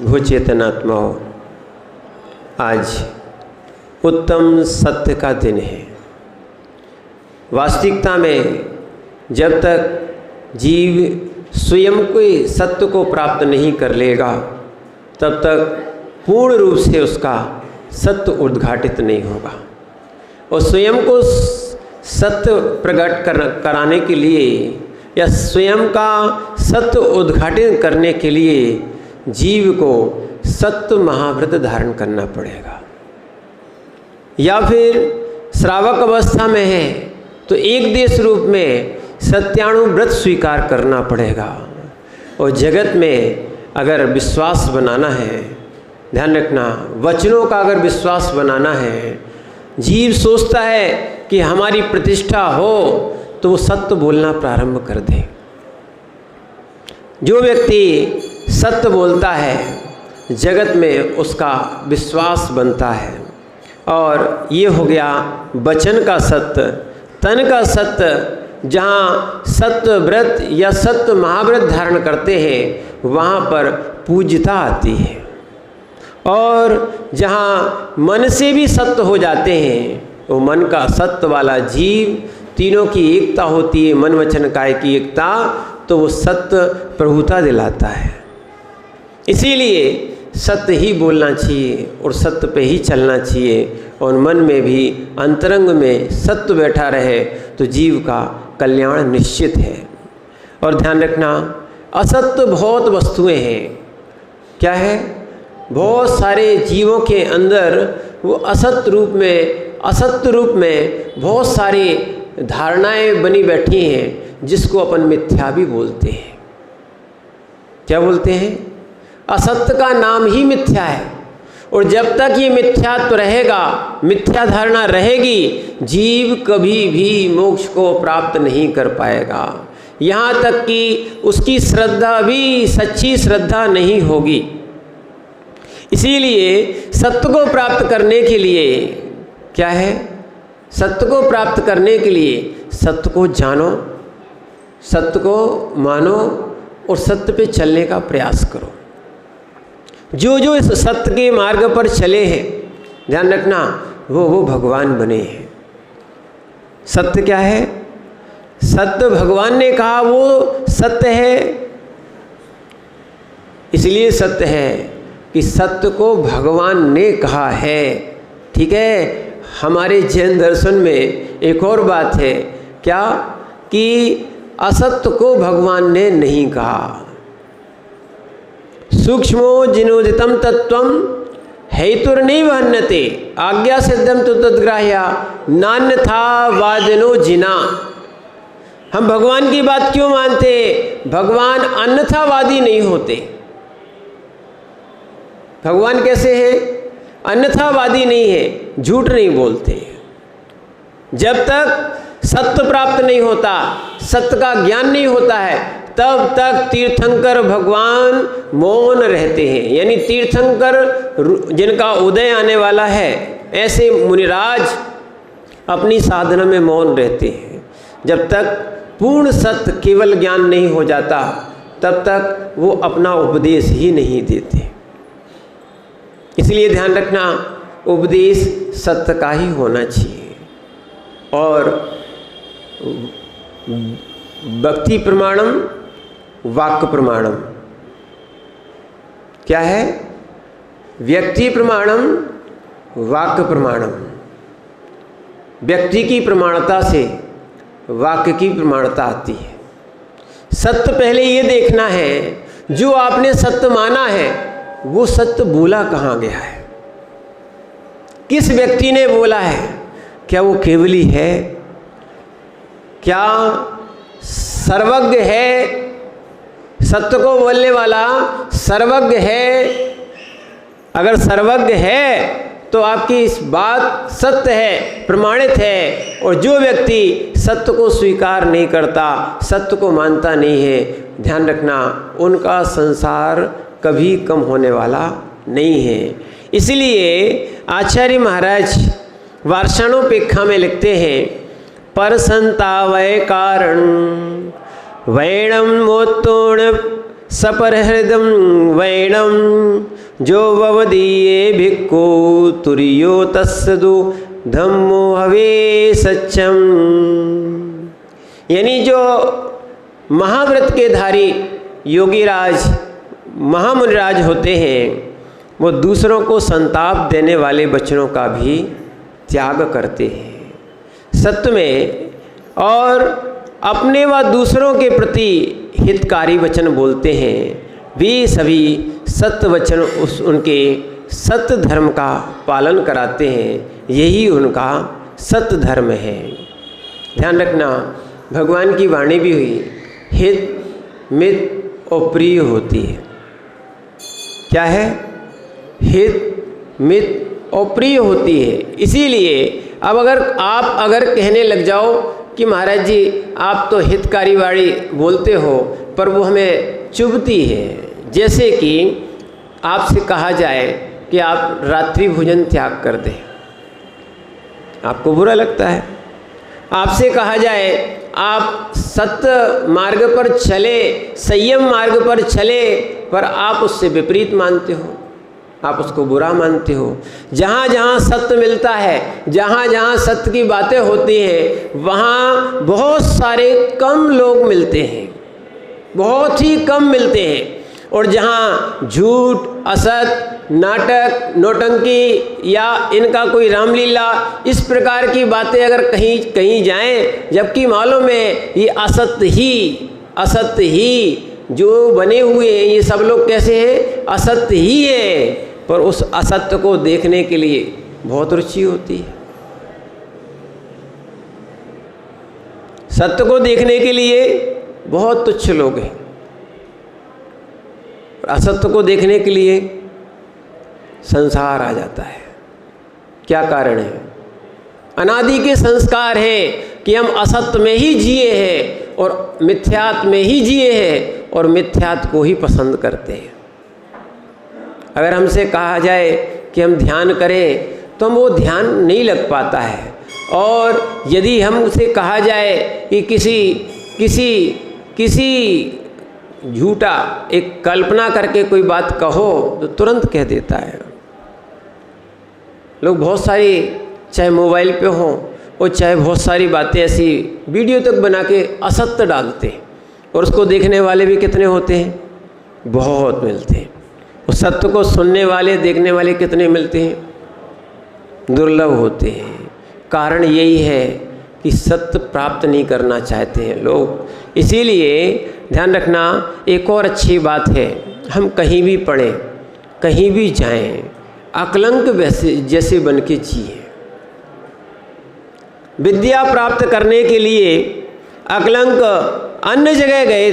भू चेतनात्माओं, आज उत्तम सत्य का दिन है। वास्तविकता में जब तक जीव स्वयं के सत्य को प्राप्त नहीं कर लेगा तब तक पूर्ण रूप से उसका सत्य उद्घाटित नहीं होगा। और स्वयं को सत्य प्रकट कराने के लिए या स्वयं का सत्य उद्घाटित करने के लिए जीव को सत्य महाव्रत धारण करना पड़ेगा। या फिर श्रावक अवस्था में है तो एक देश रूप में सत्यानुव्रत स्वीकार करना पड़ेगा। और जगत में अगर विश्वास बनाना है, ध्यान रखना, वचनों का अगर विश्वास बनाना है, जीव सोचता है कि हमारी प्रतिष्ठा हो तो वो सत्य बोलना प्रारंभ कर दे। जो व्यक्ति सत्य बोलता है जगत में उसका विश्वास बनता है। और ये हो गया वचन का सत्य, तन का सत्य। जहाँ सत्य व्रत या सत्य महाव्रत धारण करते हैं वहाँ पर पूज्यता आती है। और जहाँ मन से भी सत्य हो जाते हैं वो मन का सत्य वाला जीव, तीनों की एकता होती है, मन वचन काय की एकता, तो वो सत्य प्रभुता दिलाता है। इसीलिए सत्य ही बोलना चाहिए और सत्य पे ही चलना चाहिए। और मन में भी अंतरंग में सत्य बैठा रहे तो जीव का कल्याण निश्चित है। और ध्यान रखना, असत्य बहुत वस्तुएं हैं। क्या है? बहुत सारे जीवों के अंदर वो असत्य रूप में बहुत सारी धारणाएं बनी बैठी हैं जिसको अपन मिथ्या भी बोलते हैं। क्या बोलते हैं? असत्य का नाम ही मिथ्या है। और जब तक ये मिथ्यात्व रहेगा, मिथ्या धारणा रहेगी, जीव कभी भी मोक्ष को प्राप्त नहीं कर पाएगा। यहाँ तक कि उसकी श्रद्धा भी सच्ची श्रद्धा नहीं होगी। इसीलिए सत्य को प्राप्त करने के लिए क्या है? सत्य को प्राप्त करने के लिए सत्य को जानो, सत्य को मानो और सत्य पे चलने का प्रयास करो। जो जो इस सत्य के मार्ग पर चले हैं, ध्यान रखना, वो भगवान बने हैं। सत्य क्या है? सत्य भगवान ने कहा वो सत्य है। इसलिए सत्य है कि सत्य को भगवान ने कहा है। ठीक है? हमारे जैन दर्शन में एक और बात है, क्या? कि असत्य को भगवान ने नहीं कहा। सूक्ष्मो जिनोदितम तत्वम हेतुर्नैव हन्यते आज्ञा सिद्धम तो तद्ग्राह्या नान्यथा वादिनो जिना। हम भगवान की बात क्यों मानते? भगवान अन्यथावादी नहीं होते। भगवान कैसे हैं? अन्यथावादी नहीं है, झूठ नहीं बोलते। जब तक सत्य प्राप्त नहीं होता, सत्य का ज्ञान नहीं होता है, तब तक तीर्थंकर भगवान मौन रहते हैं। यानी तीर्थंकर जिनका उदय आने वाला है, ऐसे मुनिराज अपनी साधना में मौन रहते हैं। जब तक पूर्ण सत्य केवल ज्ञान नहीं हो जाता तब तक वो अपना उपदेश ही नहीं देते। इसलिए ध्यान रखना, उपदेश सत्य का ही होना चाहिए। और भक्ति प्रमाणम वाक्य प्रमाणम क्या है? व्यक्ति प्रमाणम वाक्य प्रमाणम। व्यक्ति की प्रमाणता से वाक्य की प्रमाणता आती है। सत्य पहले ये देखना है, जो आपने सत्य माना है वो सत्य बोला कहाँ गया है, किस व्यक्ति ने बोला है? क्या वो केवली है? क्या सर्वज्ञ है? सत्य को बोलने वाला सर्वज्ञ है? अगर सर्वज्ञ है तो आपकी इस बात सत्य है, प्रमाणित है। और जो व्यक्ति सत्य को स्वीकार नहीं करता, सत्य को मानता नहीं है, ध्यान रखना, उनका संसार कभी कम होने वाला नहीं है। इसलिए आचार्य महाराज वार्षणोपेक्षा में लिखते हैं, परसंतावय कारण वैणम मोत्तोण सपरहृदं वैणं जो ववदीये भिक्खु तुर्यो तस्सदु धम्मो हवे सच्चम। यानी जो महाव्रत के धारी योगीराज महामुनिराज होते हैं वो दूसरों को संताप देने वाले वचनों का भी त्याग करते हैं सत्य में, और अपने व दूसरों के प्रति हितकारी वचन बोलते हैं। वे सभी सत्य वचन उनके सत्य धर्म का पालन कराते हैं। यही उनका सत्य धर्म है। ध्यान रखना, भगवान की वाणी भी हुई, हित मित और प्रिय होती है। क्या है? हित मित और प्रिय होती है। इसीलिए अब अगर कहने लग जाओ कि महाराज जी आप तो हितकारी वाणी बोलते हो पर वो हमें चुभती है, जैसे कि आपसे कहा जाए कि आप रात्रि भोजन त्याग कर दें, आपको बुरा लगता है। आपसे कहा जाए आप सत्य मार्ग पर चले, संयम मार्ग पर चले, पर आप उससे विपरीत मानते हो, आप उसको बुरा मानते हो। जहाँ जहाँ सत्य मिलता है, जहाँ जहाँ सत्य की बातें होती हैं, वहाँ बहुत सारे कम लोग मिलते हैं, बहुत ही कम मिलते हैं। और जहाँ झूठ, असत, नाटक, नौटंकी या इनका कोई रामलीला इस प्रकार की बातें अगर कहीं जाएं, जबकि मालूम है ये असत्य ही जो बने हुए हैं, ये सब लोग कैसे हैं? असत्य ही है, पर उस असत्य को देखने के लिए बहुत रुचि होती है। सत्य को देखने के लिए बहुत तुच्छ लोग हैं, असत्य को देखने के लिए संसार आ जाता है। क्या कारण है? अनादि के संस्कार हैं कि हम असत्य में ही जिए हैं और मिथ्यात्व में ही जिए हैं और मिथ्यात्व को ही पसंद करते हैं। अगर हमसे कहा जाए कि हम ध्यान करें तो हम वो ध्यान नहीं लग पाता है, और यदि हमसे कहा जाए कि किसी झूठा एक कल्पना करके कोई बात कहो तो तुरंत कह देता है। लोग बहुत सारी, चाहे मोबाइल पे हों और चाहे बहुत सारी बातें ऐसी वीडियो तक बना के असत्य डालते हैं, और उसको देखने वाले भी कितने होते हैं? बहुत मिलते हैं। उस सत्य को सुनने वाले, देखने वाले कितने मिलते हैं? दुर्लभ होते हैं। कारण यही है कि सत्य प्राप्त नहीं करना चाहते हैं लोग। इसीलिए ध्यान रखना, एक और अच्छी बात है, हम कहीं भी पढ़ें, कहीं भी जाएं, अकलंक जैसे बन के जिए। विद्या प्राप्त करने के लिए अकलंक अन्य जगह गए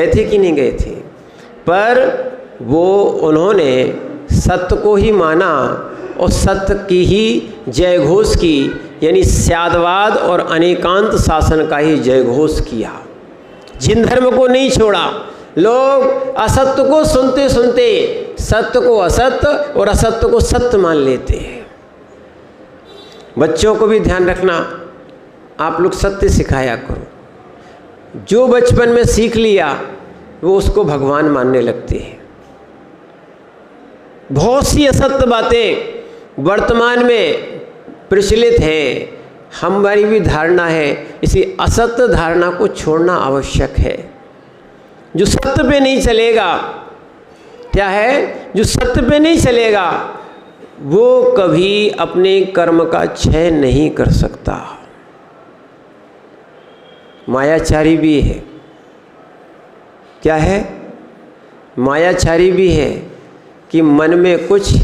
थे कि नहीं गए थे, पर वो उन्होंने सत्य को ही माना और सत्य की ही जयघोष की, यानी स्यादवाद और अनेकांत शासन का ही जयघोष किया। जिन धर्म को नहीं छोड़ा। लोग असत्य को सुनते सुनते सत्य को असत्य और असत्य को सत्य मान लेते हैं। बच्चों को भी ध्यान रखना, आप लोग सत्य सिखाया करो। जो बचपन में सीख लिया वो उसको भगवान मानने लगते हैं। बहुत सी असत्य बातें वर्तमान में प्रचलित हैं, हमारी भी धारणा है, इसी असत्य धारणा को छोड़ना आवश्यक है। जो सत्य पे नहीं चलेगा, क्या है? जो सत्य पे नहीं चलेगा वो कभी अपने कर्म का क्षय नहीं कर सकता। मायाचारी भी है। क्या है? मायाचारी भी है कि मन में कुछ,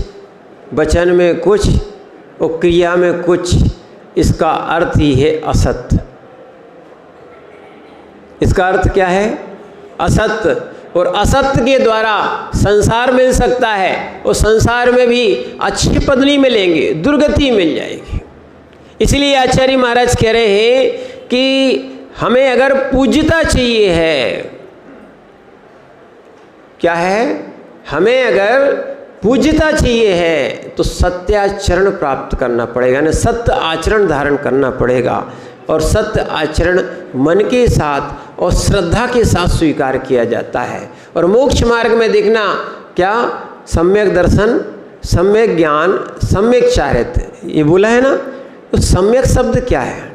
वचन में कुछ और क्रिया में कुछ, इसका अर्थ ही है असत्य। इसका अर्थ क्या है? असत्य। और असत्य के द्वारा संसार मिल सकता है और संसार में भी अच्छी पद नहीं मिलेंगे, दुर्गति मिल जाएगी। इसलिए आचार्य महाराज कह रहे हैं कि हमें अगर पूज्यता चाहिए है, क्या है? हमें अगर पूज्यता चाहिए है तो सत्याचरण प्राप्त करना पड़ेगा, ना सत्य आचरण धारण करना पड़ेगा। और सत्य आचरण मन के साथ और श्रद्धा के साथ स्वीकार किया जाता है। और मोक्ष मार्ग में देखना क्या, सम्यक दर्शन, सम्यक ज्ञान, सम्यक चारित्र, ये बोला है ना। तो सम्यक शब्द क्या है?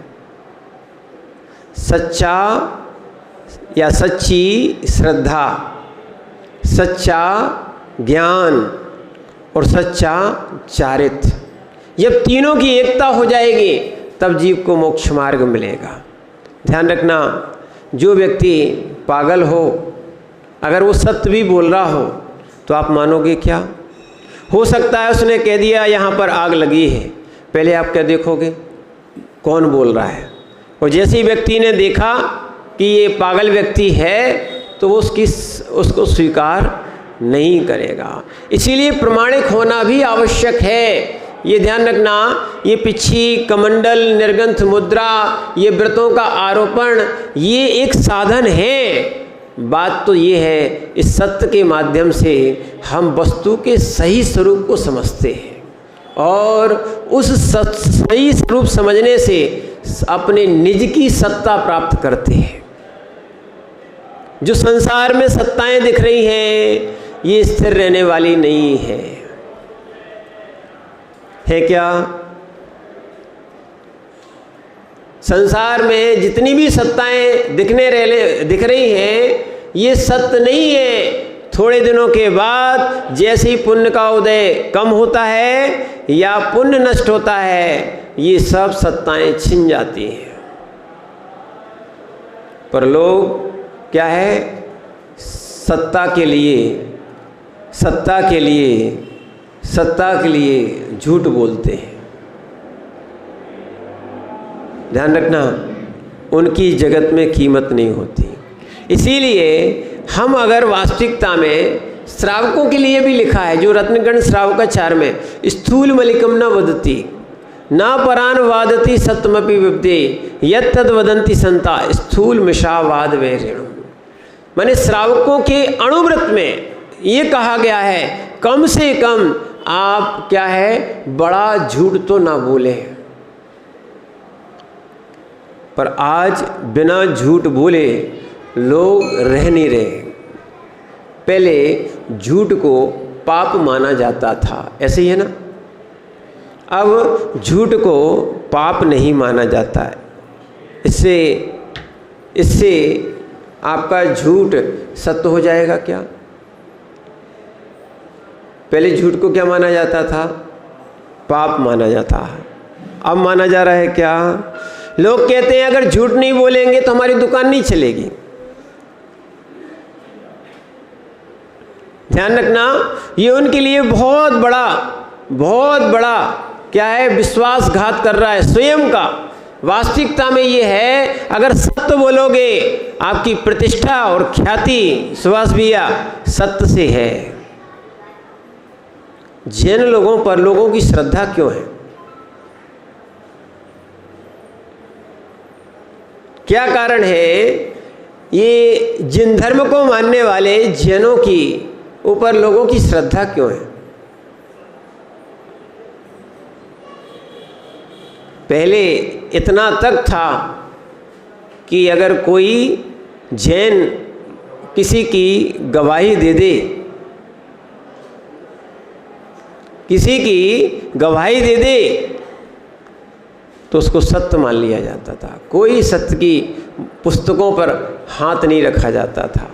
सच्चा या सच्ची श्रद्धा, सच्चा ज्ञान और सच्चा चारित्र, जब तीनों की एकता हो जाएगी तब जीव को मोक्ष मार्ग मिलेगा। ध्यान रखना, जो व्यक्ति पागल हो, अगर वो सत्य भी बोल रहा हो तो आप मानोगे क्या? हो सकता है उसने कह दिया यहाँ पर आग लगी है, पहले आप क्या देखोगे, कौन बोल रहा है। और जैसे ही व्यक्ति ने देखा कि ये पागल व्यक्ति है तो वो उसको स्वीकार नहीं करेगा। इसीलिए प्रमाणिक होना भी आवश्यक है। ये ध्यान रखना, ये पिच्छी, कमंडल, निर्गंथ मुद्रा, ये व्रतों का आरोपण, ये एक साधन है। बात तो ये है, इस सत्य के माध्यम से हम वस्तु के सही स्वरूप को समझते हैं और उस सही स्वरूप समझने से अपने निज की सत्ता प्राप्त करते हैं। जो संसार में सत्ताएं दिख रही हैं ये स्थिर रहने वाली नहीं है क्या? संसार में जितनी भी सत्ताएं दिख रही हैं ये सत्य नहीं है। थोड़े दिनों के बाद जैसे ही पुण्य का उदय कम होता है या पुण्य नष्ट होता है, ये सब सत्ताएं छिन जाती हैं। पर लोग क्या है, सत्ता के लिए झूठ बोलते हैं। ध्यान रखना, उनकी जगत में कीमत नहीं होती। इसीलिए हम अगर वास्तविकता में, श्रावकों के लिए भी लिखा है, जो रत्नगण श्रावकाचार में, स्थूल मलिकम न वदति ना परान वादति सत्यमपि विब्दे यत् तद वदन्ति संता स्थूल मिषावाद वे रेणु। माने श्रावकों के अणुव्रत में ये कहा गया है, कम से कम आप क्या है, बड़ा झूठ तो ना बोले। पर आज बिना झूठ बोले लोग रह नहीं रहे। पहले झूठ को पाप माना जाता था, ऐसे ही है ना। अब झूठ को पाप नहीं माना जाता है। इससे आपका झूठ सत्य हो जाएगा क्या? पहले झूठ को क्या माना जाता था? पाप माना जाता है। अब माना जा रहा है क्या? लोग कहते हैं अगर झूठ नहीं बोलेंगे तो हमारी दुकान नहीं चलेगी। ध्यान रखना, ये उनके लिए बहुत बड़ा क्या है, विश्वासघात कर रहा है स्वयं का। वास्तविकता में ये है, अगर सत्य बोलोगे आपकी प्रतिष्ठा और ख्याति, सुभाष भैया, सत्य से है। जैन लोगों पर लोगों की श्रद्धा क्यों है? क्या कारण है? ये जिन धर्म को मानने वाले जैनों की ऊपर लोगों की श्रद्धा क्यों है? पहले इतना तक था कि अगर कोई जैन किसी की गवाही दे दे, तो उसको सत्य मान लिया जाता था। कोई सत्य की पुस्तकों पर हाथ नहीं रखा जाता था।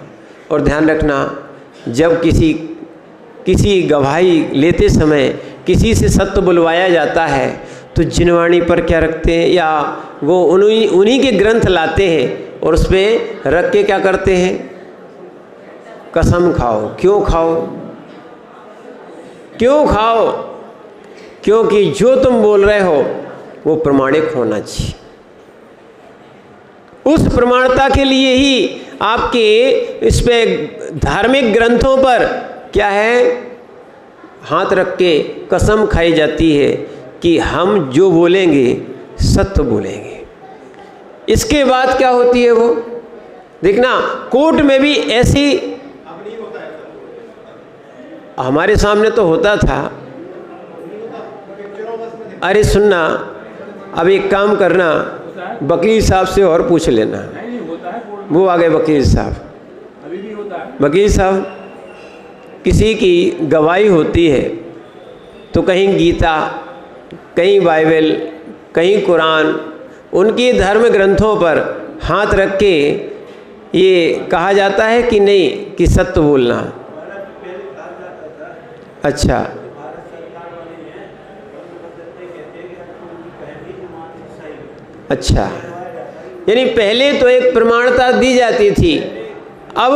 और ध्यान रखना, जब किसी गवाही लेते समय किसी से सत्य बुलवाया जाता है तो जिनवाणी पर क्या रखते हैं, या वो उन्हीं के ग्रंथ लाते हैं और उस पर रख के क्या करते हैं, कसम खाओ। क्यों खाओ? क्योंकि जो तुम बोल रहे हो वो प्रमाणिक होना चाहिए। उस प्रमाणता के लिए ही आपके इस पे धार्मिक ग्रंथों पर क्या है, हाथ रख के कसम खाई जाती है कि हम जो बोलेंगे सत्य बोलेंगे। इसके बाद क्या होती है वो देखना, कोर्ट में भी ऐसी, हमारे सामने तो होता था। अरे सुनना, अब एक काम करना, वकील साहब से और पूछ लेना। वो आ गए वकील साहब। अभी भी होता है। वकील साहब, किसी की गवाही होती है तो कहीं गीता, कहीं बाइबल, कहीं कुरान, उनकी धर्म ग्रंथों पर हाथ रख के ये कहा जाता है कि नहीं कि सत्य बोलना। अच्छा, अच्छा, यानी पहले तो एक प्रमाणता दी जाती थी, अब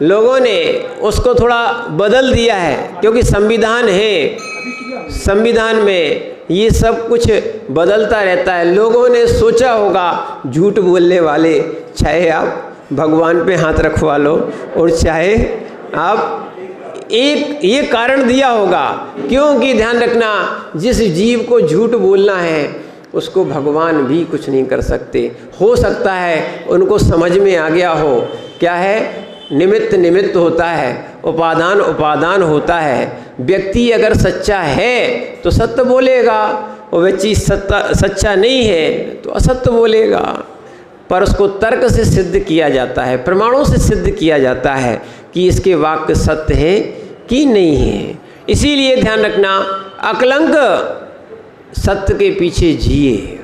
लोगों ने उसको थोड़ा बदल दिया है, क्योंकि संविधान है, संविधान में ये सब कुछ बदलता रहता है। लोगों ने सोचा होगा झूठ बोलने वाले, चाहे आप भगवान पे हाथ रखवा लो और चाहे आप, एक ये कारण दिया होगा, क्योंकि ध्यान रखना, जिस जीव को झूठ बोलना है उसको भगवान भी कुछ नहीं कर सकते। हो सकता है उनको समझ में आ गया हो, क्या है, निमित्त निमित्त होता है, उपादान उपादान होता है। व्यक्ति अगर सच्चा है तो सत्य बोलेगा, और व्यक्ति सच्चा नहीं है तो असत्य बोलेगा। पर उसको तर्क से सिद्ध किया जाता है, प्रमाणों से सिद्ध किया जाता है कि इसके वाक्य सत्य है कि नहीं है। इसीलिए ध्यान रखना, अकलंक सत्य के पीछे जिए,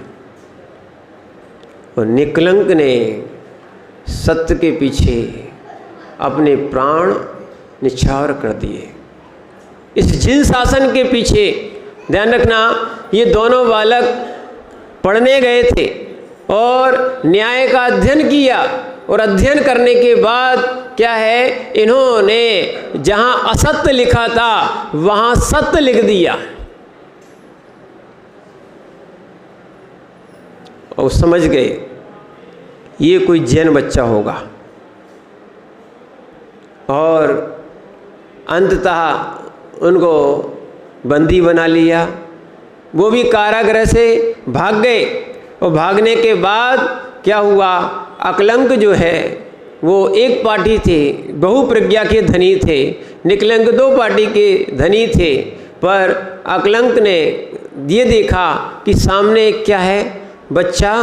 और निकलंक ने सत्य के पीछे अपने प्राण निछावर कर दिए। इस जिन शासन के पीछे ध्यान रखना, ये दोनों बालक पढ़ने गए थे और न्याय का अध्ययन किया, और अध्ययन करने के बाद क्या है, इन्होंने जहां असत्य लिखा था वहां सत्य लिख दिया, और समझ गए ये कोई जैन बच्चा होगा, और अंततः उनको बंदी बना लिया। वो भी कारागृह से भाग गए, और भागने के बाद क्या हुआ, अकलंक जो है वो एक पार्टी थे, बहुप्रज्ञा के धनी थे, निकलंक दो पार्टी के धनी थे। पर अकलंक ने ये देखा कि सामने क्या है, बच्चा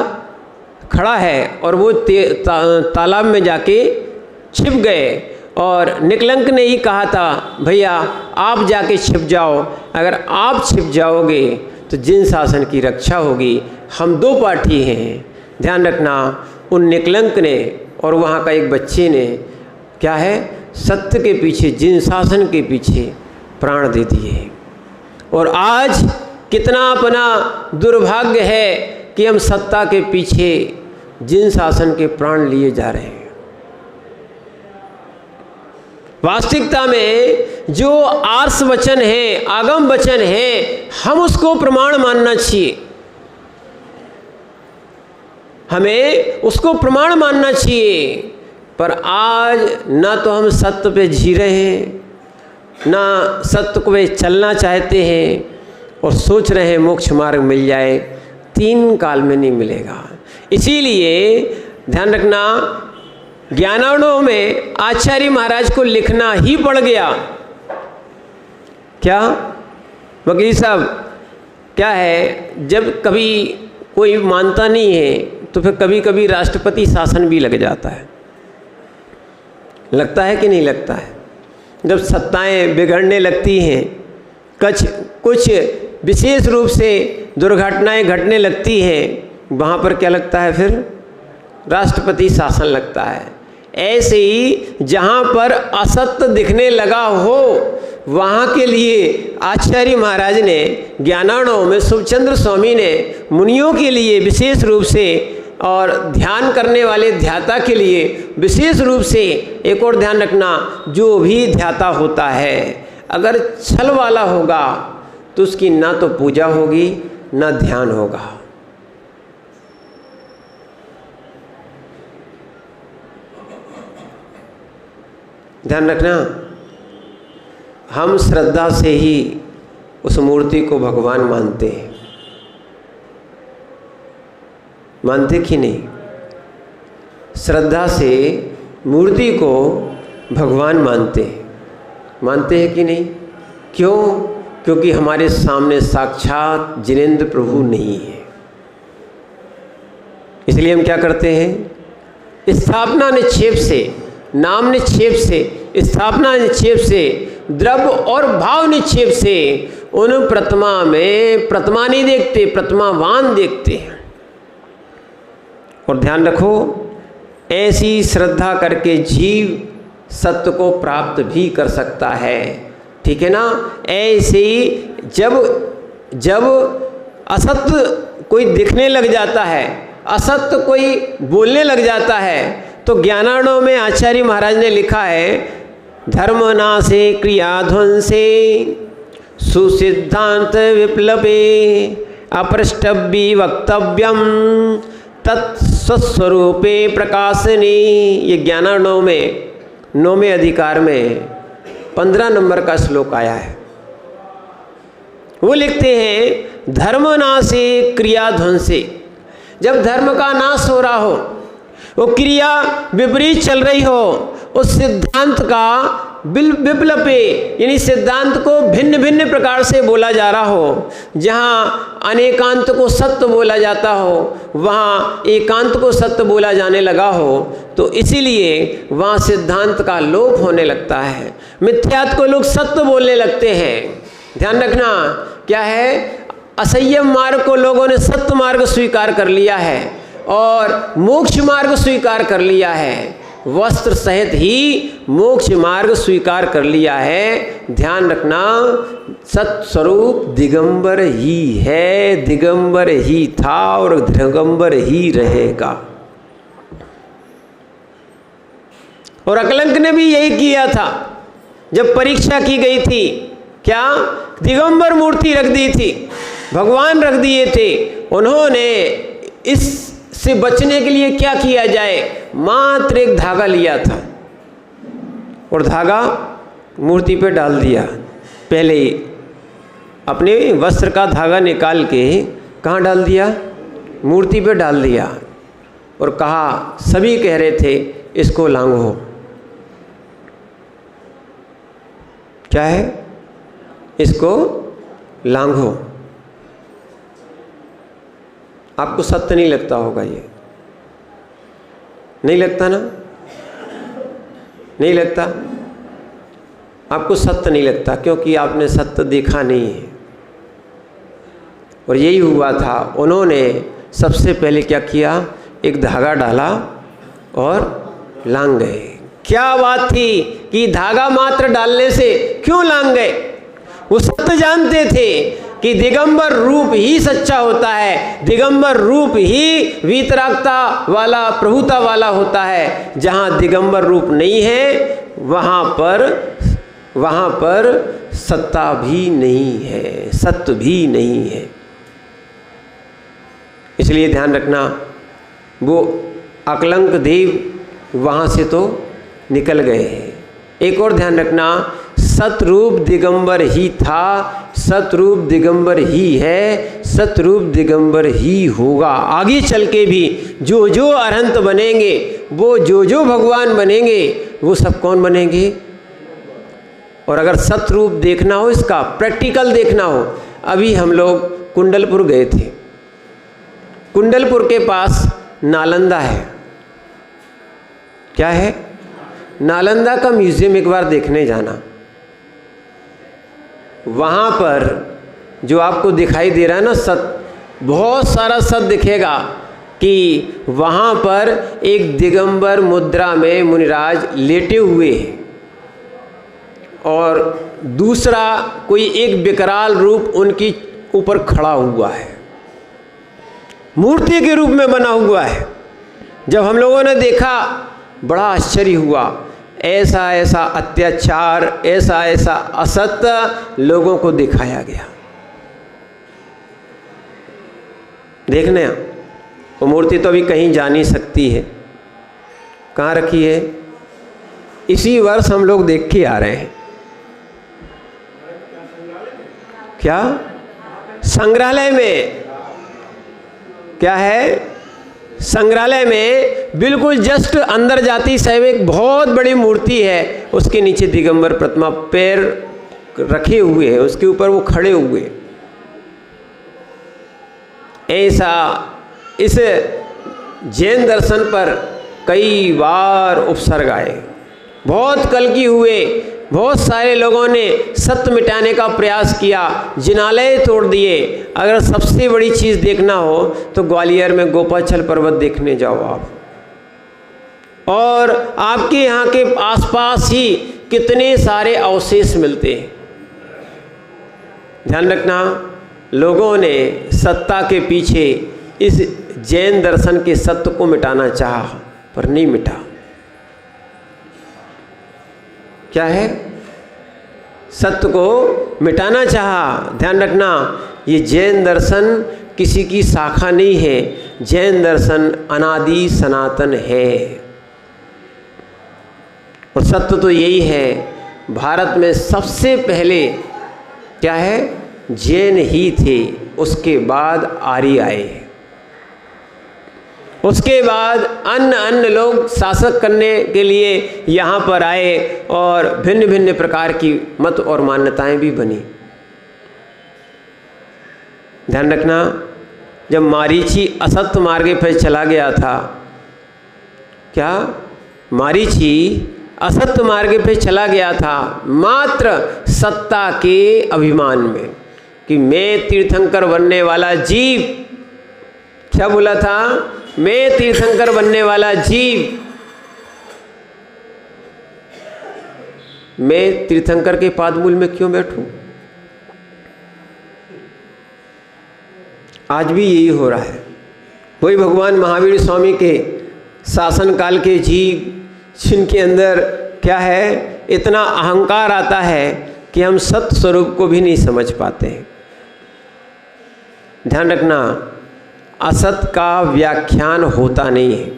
खड़ा है, और वो तालाब में जाके छिप गए। और निकलंक ने ही कहा था, भैया आप जाके छिप जाओ, अगर आप छिप जाओगे तो जिन शासन की रक्षा होगी। हम दो पार्टी हैं, ध्यान रखना। उन निकलंक ने और वहाँ का एक बच्चे ने क्या है, सत्य के पीछे, जिन शासन के पीछे प्राण दे दिए। और आज कितना अपना दुर्भाग्य है कि हम सत्ता के पीछे जिन शासन के प्राण लिए जा रहे हैं। वास्तविकता में जो आर्ष वचन है, आगम वचन है, हम उसको प्रमाण मानना चाहिए, हमें उसको प्रमाण मानना चाहिए। पर आज ना तो हम सत्य पे जी रहे हैं, ना सत्य को वे चलना चाहते हैं, और सोच रहे हैं मोक्ष मार्ग मिल जाए, तीन काल में नहीं मिलेगा। इसीलिए ध्यान रखना, ज्ञानार्णव में आचार्य महाराज को लिखना ही पड़ गया। क्या वकील साहब, क्या है, जब कभी कोई मानता नहीं है तो फिर कभी कभी राष्ट्रपति शासन भी लग जाता है, लगता है कि नहीं लगता है। जब सत्ताएं बिगड़ने लगती हैं, कुछ विशेष रूप से दुर्घटनाएं घटने लगती हैं, वहाँ पर क्या लगता है, फिर राष्ट्रपति शासन लगता है। ऐसे ही जहाँ पर असत्य दिखने लगा हो, वहाँ के लिए आचार्य महाराज ने ज्ञानार्णव में शुभचंद्र स्वामी ने मुनियों के लिए विशेष रूप से, और ध्यान करने वाले ध्याता के लिए विशेष रूप से, एक और ध्यान रखना, जो भी ध्याता होता है अगर छल वाला होगा तो उसकी ना तो पूजा होगी ना ध्यान होगा। ध्यान रखना, हम श्रद्धा से ही उस मूर्ति को भगवान मानते हैं, मानते कि नहीं? श्रद्धा से मूर्ति को भगवान मानते हैं कि नहीं? क्यों? क्योंकि हमारे सामने साक्षात जिनेंद्र प्रभु नहीं है। इसलिए हम क्या करते हैं, स्थापना निक्षेप से, नाम निक्षेप से, स्थापना निक्षेप से, द्रव्य और भाव निक्षेप से उन प्रतिमा में प्रतिमा नहीं देखते, प्रतिमावान देखते हैं। और ध्यान रखो, ऐसी श्रद्धा करके जीव सत्य को प्राप्त भी कर सकता है, ठीक है ना। ऐसे ही जब असत्य कोई दिखने लग जाता है, असत्य कोई बोलने लग जाता है, तो ज्ञानार्णव में आचार्य महाराज ने लिखा है, धर्मनाशे क्रियाध्वंसे सुसिद्धांत विप्लवे अपृष्टव्य वक्तव्यम तत्स्वरूपे प्रकाशने। ये ज्ञानार्णव में 9वें अधिकार में 15 नंबर का श्लोक आया है। वो लिखते हैं, धर्मनाशे क्रियाध्वंसे, जब धर्म का नाश हो रहा हो, वो क्रिया विपरीत चल रही हो, उस सिद्धांत का विप्लवे यानी सिद्धांत को भिन्न भिन्न प्रकार से बोला जा रहा हो, जहाँ अनेकांत को सत्य बोला जाता हो वहाँ एकांत को सत्य बोला जाने लगा हो, तो इसीलिए वहाँ सिद्धांत का लोप होने लगता है, मिथ्यात्व को लोग सत्य बोलने लगते हैं। ध्यान रखना, क्या है, असंयम मार्ग को लोगों ने सत्य मार्ग स्वीकार कर लिया है और मोक्ष मार्ग स्वीकार कर लिया है, वस्त्र सहित ही मोक्ष मार्ग स्वीकार कर लिया है। ध्यान रखना, सत्स्वरूप दिगंबर ही है, दिगंबर ही था और दिगंबर ही रहेगा। और अकलंक ने भी यही किया था, जब परीक्षा की गई थी, क्या दिगंबर मूर्ति रख दी थी, भगवान रख दिए थे, उन्होंने इस से बचने के लिए क्या किया जाए, मात्र एक धागा लिया था और धागा मूर्ति पे डाल दिया। पहले ही अपने वस्त्र का धागा निकाल के कहाँ डाल दिया, मूर्ति पे डाल दिया और कहा, सभी कह रहे थे इसको लांघो। क्या है, इसको लांघो। आपको सत्य नहीं लगता होगा, ये नहीं लगता ना, नहीं लगता, आपको सत्य नहीं लगता क्योंकि आपने सत्य देखा नहीं है। और यही हुआ था, उन्होंने सबसे पहले क्या किया, एक धागा डाला और लांघ गए। क्या बात थी कि धागा मात्र डालने से क्यों लांघ गए, वो सत्य जानते थे कि दिगंबर रूप ही सच्चा होता है, दिगंबर रूप ही वीतरागता वाला, प्रभुता वाला होता है। जहाँ दिगंबर रूप नहीं है वहाँ पर सत्ता भी नहीं है, सत्य भी नहीं है। इसलिए ध्यान रखना, वो अकलंक देव वहाँ से तो निकल गए हैं। एक और ध्यान रखना, सतरूप दिगंबर ही था, सतरूप दिगंबर ही है, सतरूप दिगंबर ही होगा। आगे चल के भी जो जो अरहंत बनेंगे, वो जो जो भगवान बनेंगे, वो सब कौन बनेंगे। और अगर सतरूप देखना हो, इसका प्रैक्टिकल देखना हो, अभी हम लोग कुंडलपुर गए थे। कुंडलपुर के पास नालंदा है। क्या है, नालंदा का म्यूजियम एक बार देखने जाना। वहाँ पर जो आपको दिखाई दे रहा है ना सत, बहुत सारा सत दिखेगा कि वहाँ पर एक दिगंबर मुद्रा में मुनिराज लेटे हुए हैं और दूसरा कोई एक विकराल रूप उनकी ऊपर खड़ा हुआ है, मूर्ति के रूप में बना हुआ है। जब हम लोगों ने देखा बड़ा आश्चर्य हुआ, ऐसा ऐसा अत्याचार, ऐसा ऐसा असत्य लोगों को दिखाया गया। देखने वो मूर्ति तो अभी कहीं जा नहीं सकती है, कहाँ रखी है, इसी वर्ष हम लोग देख के आ रहे हैं। क्या संग्रहालय में, क्या है, संग्रहालय में बिल्कुल जस्ट अंदर जाती साहब एक बहुत बड़ी मूर्ति है, उसके नीचे दिगंबर प्रतिमा पैर रखे हुए हैं, उसके ऊपर वो खड़े हुए। ऐसा इस जैन दर्शन पर कई बार उपसर्ग आए, बहुत कलकी हुए, बहुत सारे लोगों ने सत्य मिटाने का प्रयास किया, जिनालय तोड़ दिए। अगर सबसे बड़ी चीज़ देखना हो तो ग्वालियर में गोपाचल पर्वत देखने जाओ आप, और आपके यहाँ के आसपास ही कितने सारे अवशेष मिलते हैं। ध्यान रखना, लोगों ने सत्ता के पीछे इस जैन दर्शन के सत्य को मिटाना चाहा पर नहीं मिटा। क्या है? सत्य को मिटाना चाहा। ध्यान रखना, ये जैन दर्शन किसी की शाखा नहीं है, जैन दर्शन अनादि सनातन है। और सत्य तो यही है, भारत में सबसे पहले क्या है? जैन ही थे, उसके बाद आर्य आए, उसके बाद अन्य लोग शासक करने के लिए यहाँ पर आए और भिन्न भिन्न प्रकार की मत और मान्यताएं भी बनी। ध्यान रखना, जब मारीची असत्य मार्ग पर चला गया था, क्या मारीची असत्य मार्ग पे चला गया था मात्र सत्ता के अभिमान में कि मैं तीर्थंकर बनने वाला जीव। क्या बोला था? मैं तीर्थंकर बनने वाला जीव। मैं तीर्थंकर के पादमूल में क्यों बैठूं? आज भी यही हो रहा है। वही भगवान महावीर स्वामी के शासन काल के जीव जिनके अंदर क्या है, इतना अहंकार आता है कि हम सत्य स्वरूप को भी नहीं समझ पाते हैं। ध्यान रखना, असत का व्याख्यान होता नहीं है,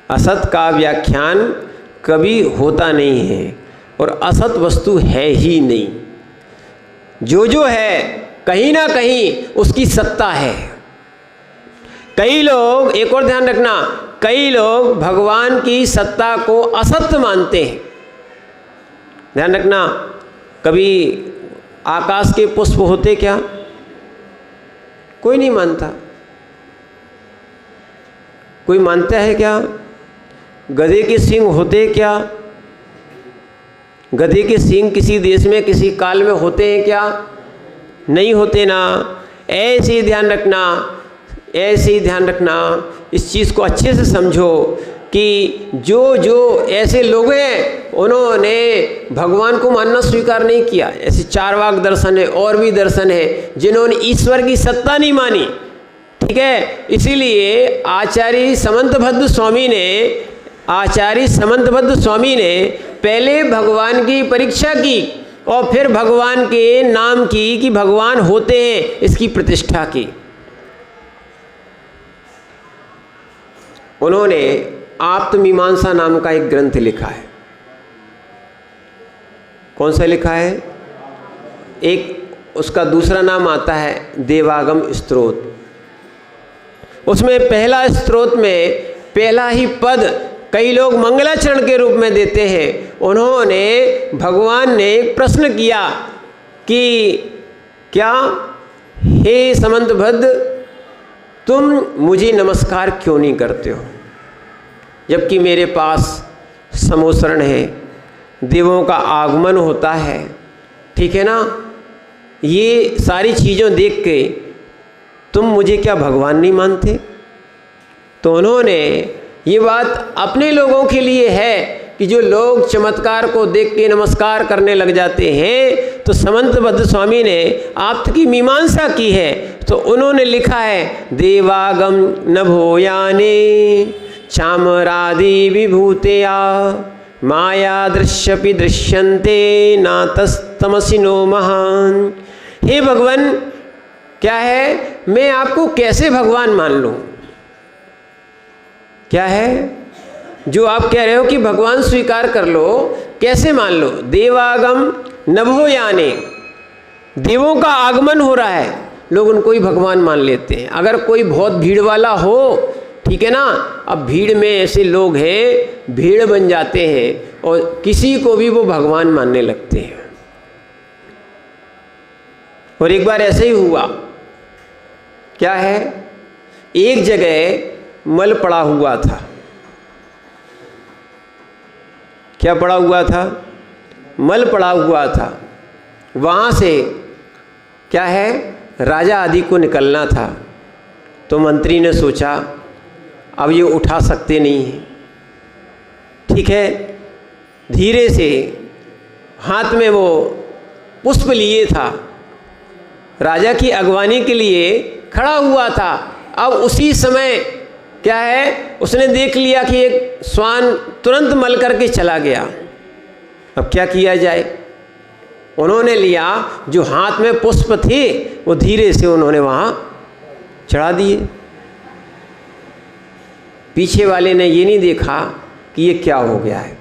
असत का व्याख्यान कभी होता नहीं है, और असत वस्तु है ही नहीं। जो है कहीं ना कहीं उसकी सत्ता है। कई लोग, एक और ध्यान रखना, कई लोग भगवान की सत्ता को असत्य मानते हैं। ध्यान रखना, कभी आकाश के पुष्प होते क्या? कोई नहीं मानता। कोई मानता है क्या? गधे के सींग होते क्या? गधे के सींग किसी देश में किसी काल में होते हैं क्या? नहीं होते ना। ऐसे ही ध्यान रखना, ऐसे ही ध्यान रखना, इस चीज़ को अच्छे से समझो कि जो ऐसे लोग हैं उन्होंने भगवान को मानना स्वीकार नहीं किया। ऐसे चारवाक दर्शन है, और भी दर्शन है जिन्होंने ईश्वर की सत्ता नहीं मानी। ठीक है, इसीलिए आचार्य समंतभद्र स्वामी ने पहले भगवान की परीक्षा की और फिर भगवान के नाम की कि भगवान होते हैं इसकी प्रतिष्ठा की। उन्होंने आत्ममीमांसा नाम का एक ग्रंथ लिखा है। कौन सा लिखा है? एक उसका दूसरा नाम आता है देवागम स्तोत्र। उसमें पहला स्तोत्र में पहला ही पद कई लोग मंगलाचरण के रूप में देते हैं। उन्होंने, भगवान ने एक प्रश्न किया कि क्या हे समंतभद्र, तुम मुझे नमस्कार क्यों नहीं करते हो, जबकि मेरे पास समोसरण है, देवों का आगमन होता है, ठीक है ना, ये सारी चीज़ों देख के तुम मुझे क्या भगवान नहीं मानते? तो उन्होंने ये बात अपने लोगों के लिए है कि जो लोग चमत्कार को देख के नमस्कार करने लग जाते हैं। तो समंतभद्र स्वामी ने आपकी मीमांसा की है, तो उन्होंने लिखा है देवागम नभोयाने चामरादि विभूतया माया दृश्यपि दृश्यन्ते नातस्तमसिनो महान। हे भगवान, क्या है, मैं आपको कैसे भगवान मान लूं? क्या है जो आप कह रहे हो कि भगवान स्वीकार कर लो, कैसे मान लो? देवागम नभोयाने, देवों का आगमन हो रहा है, लोग उनको ही भगवान मान लेते हैं। अगर कोई बहुत भीड़ वाला हो, ठीक है ना, अब भीड़ में ऐसे लोग हैं, भीड़ बन जाते हैं और किसी को भी वो भगवान मानने लगते हैं। और एक बार ऐसे ही हुआ। क्या है एक जगह मल पड़ा हुआ था। क्या पड़ा हुआ था? मल पड़ा हुआ था। वहाँ से क्या है, राजा आदि को निकलना था। तो मंत्री ने सोचा अब ये उठा सकते नहीं हैं, ठीक है, धीरे से हाथ में वो पुष्प लिए था, राजा की अगवानी के लिए खड़ा हुआ था। अब उसी समय क्या है, उसने देख लिया कि एक श्वान तुरंत मल करके चला गया। अब क्या किया जाए? उन्होंने लिया जो हाथ में पुष्प थे, वो धीरे से उन्होंने वहाँ चढ़ा दिए। पीछे वाले ने ये नहीं देखा कि ये क्या हो गया है।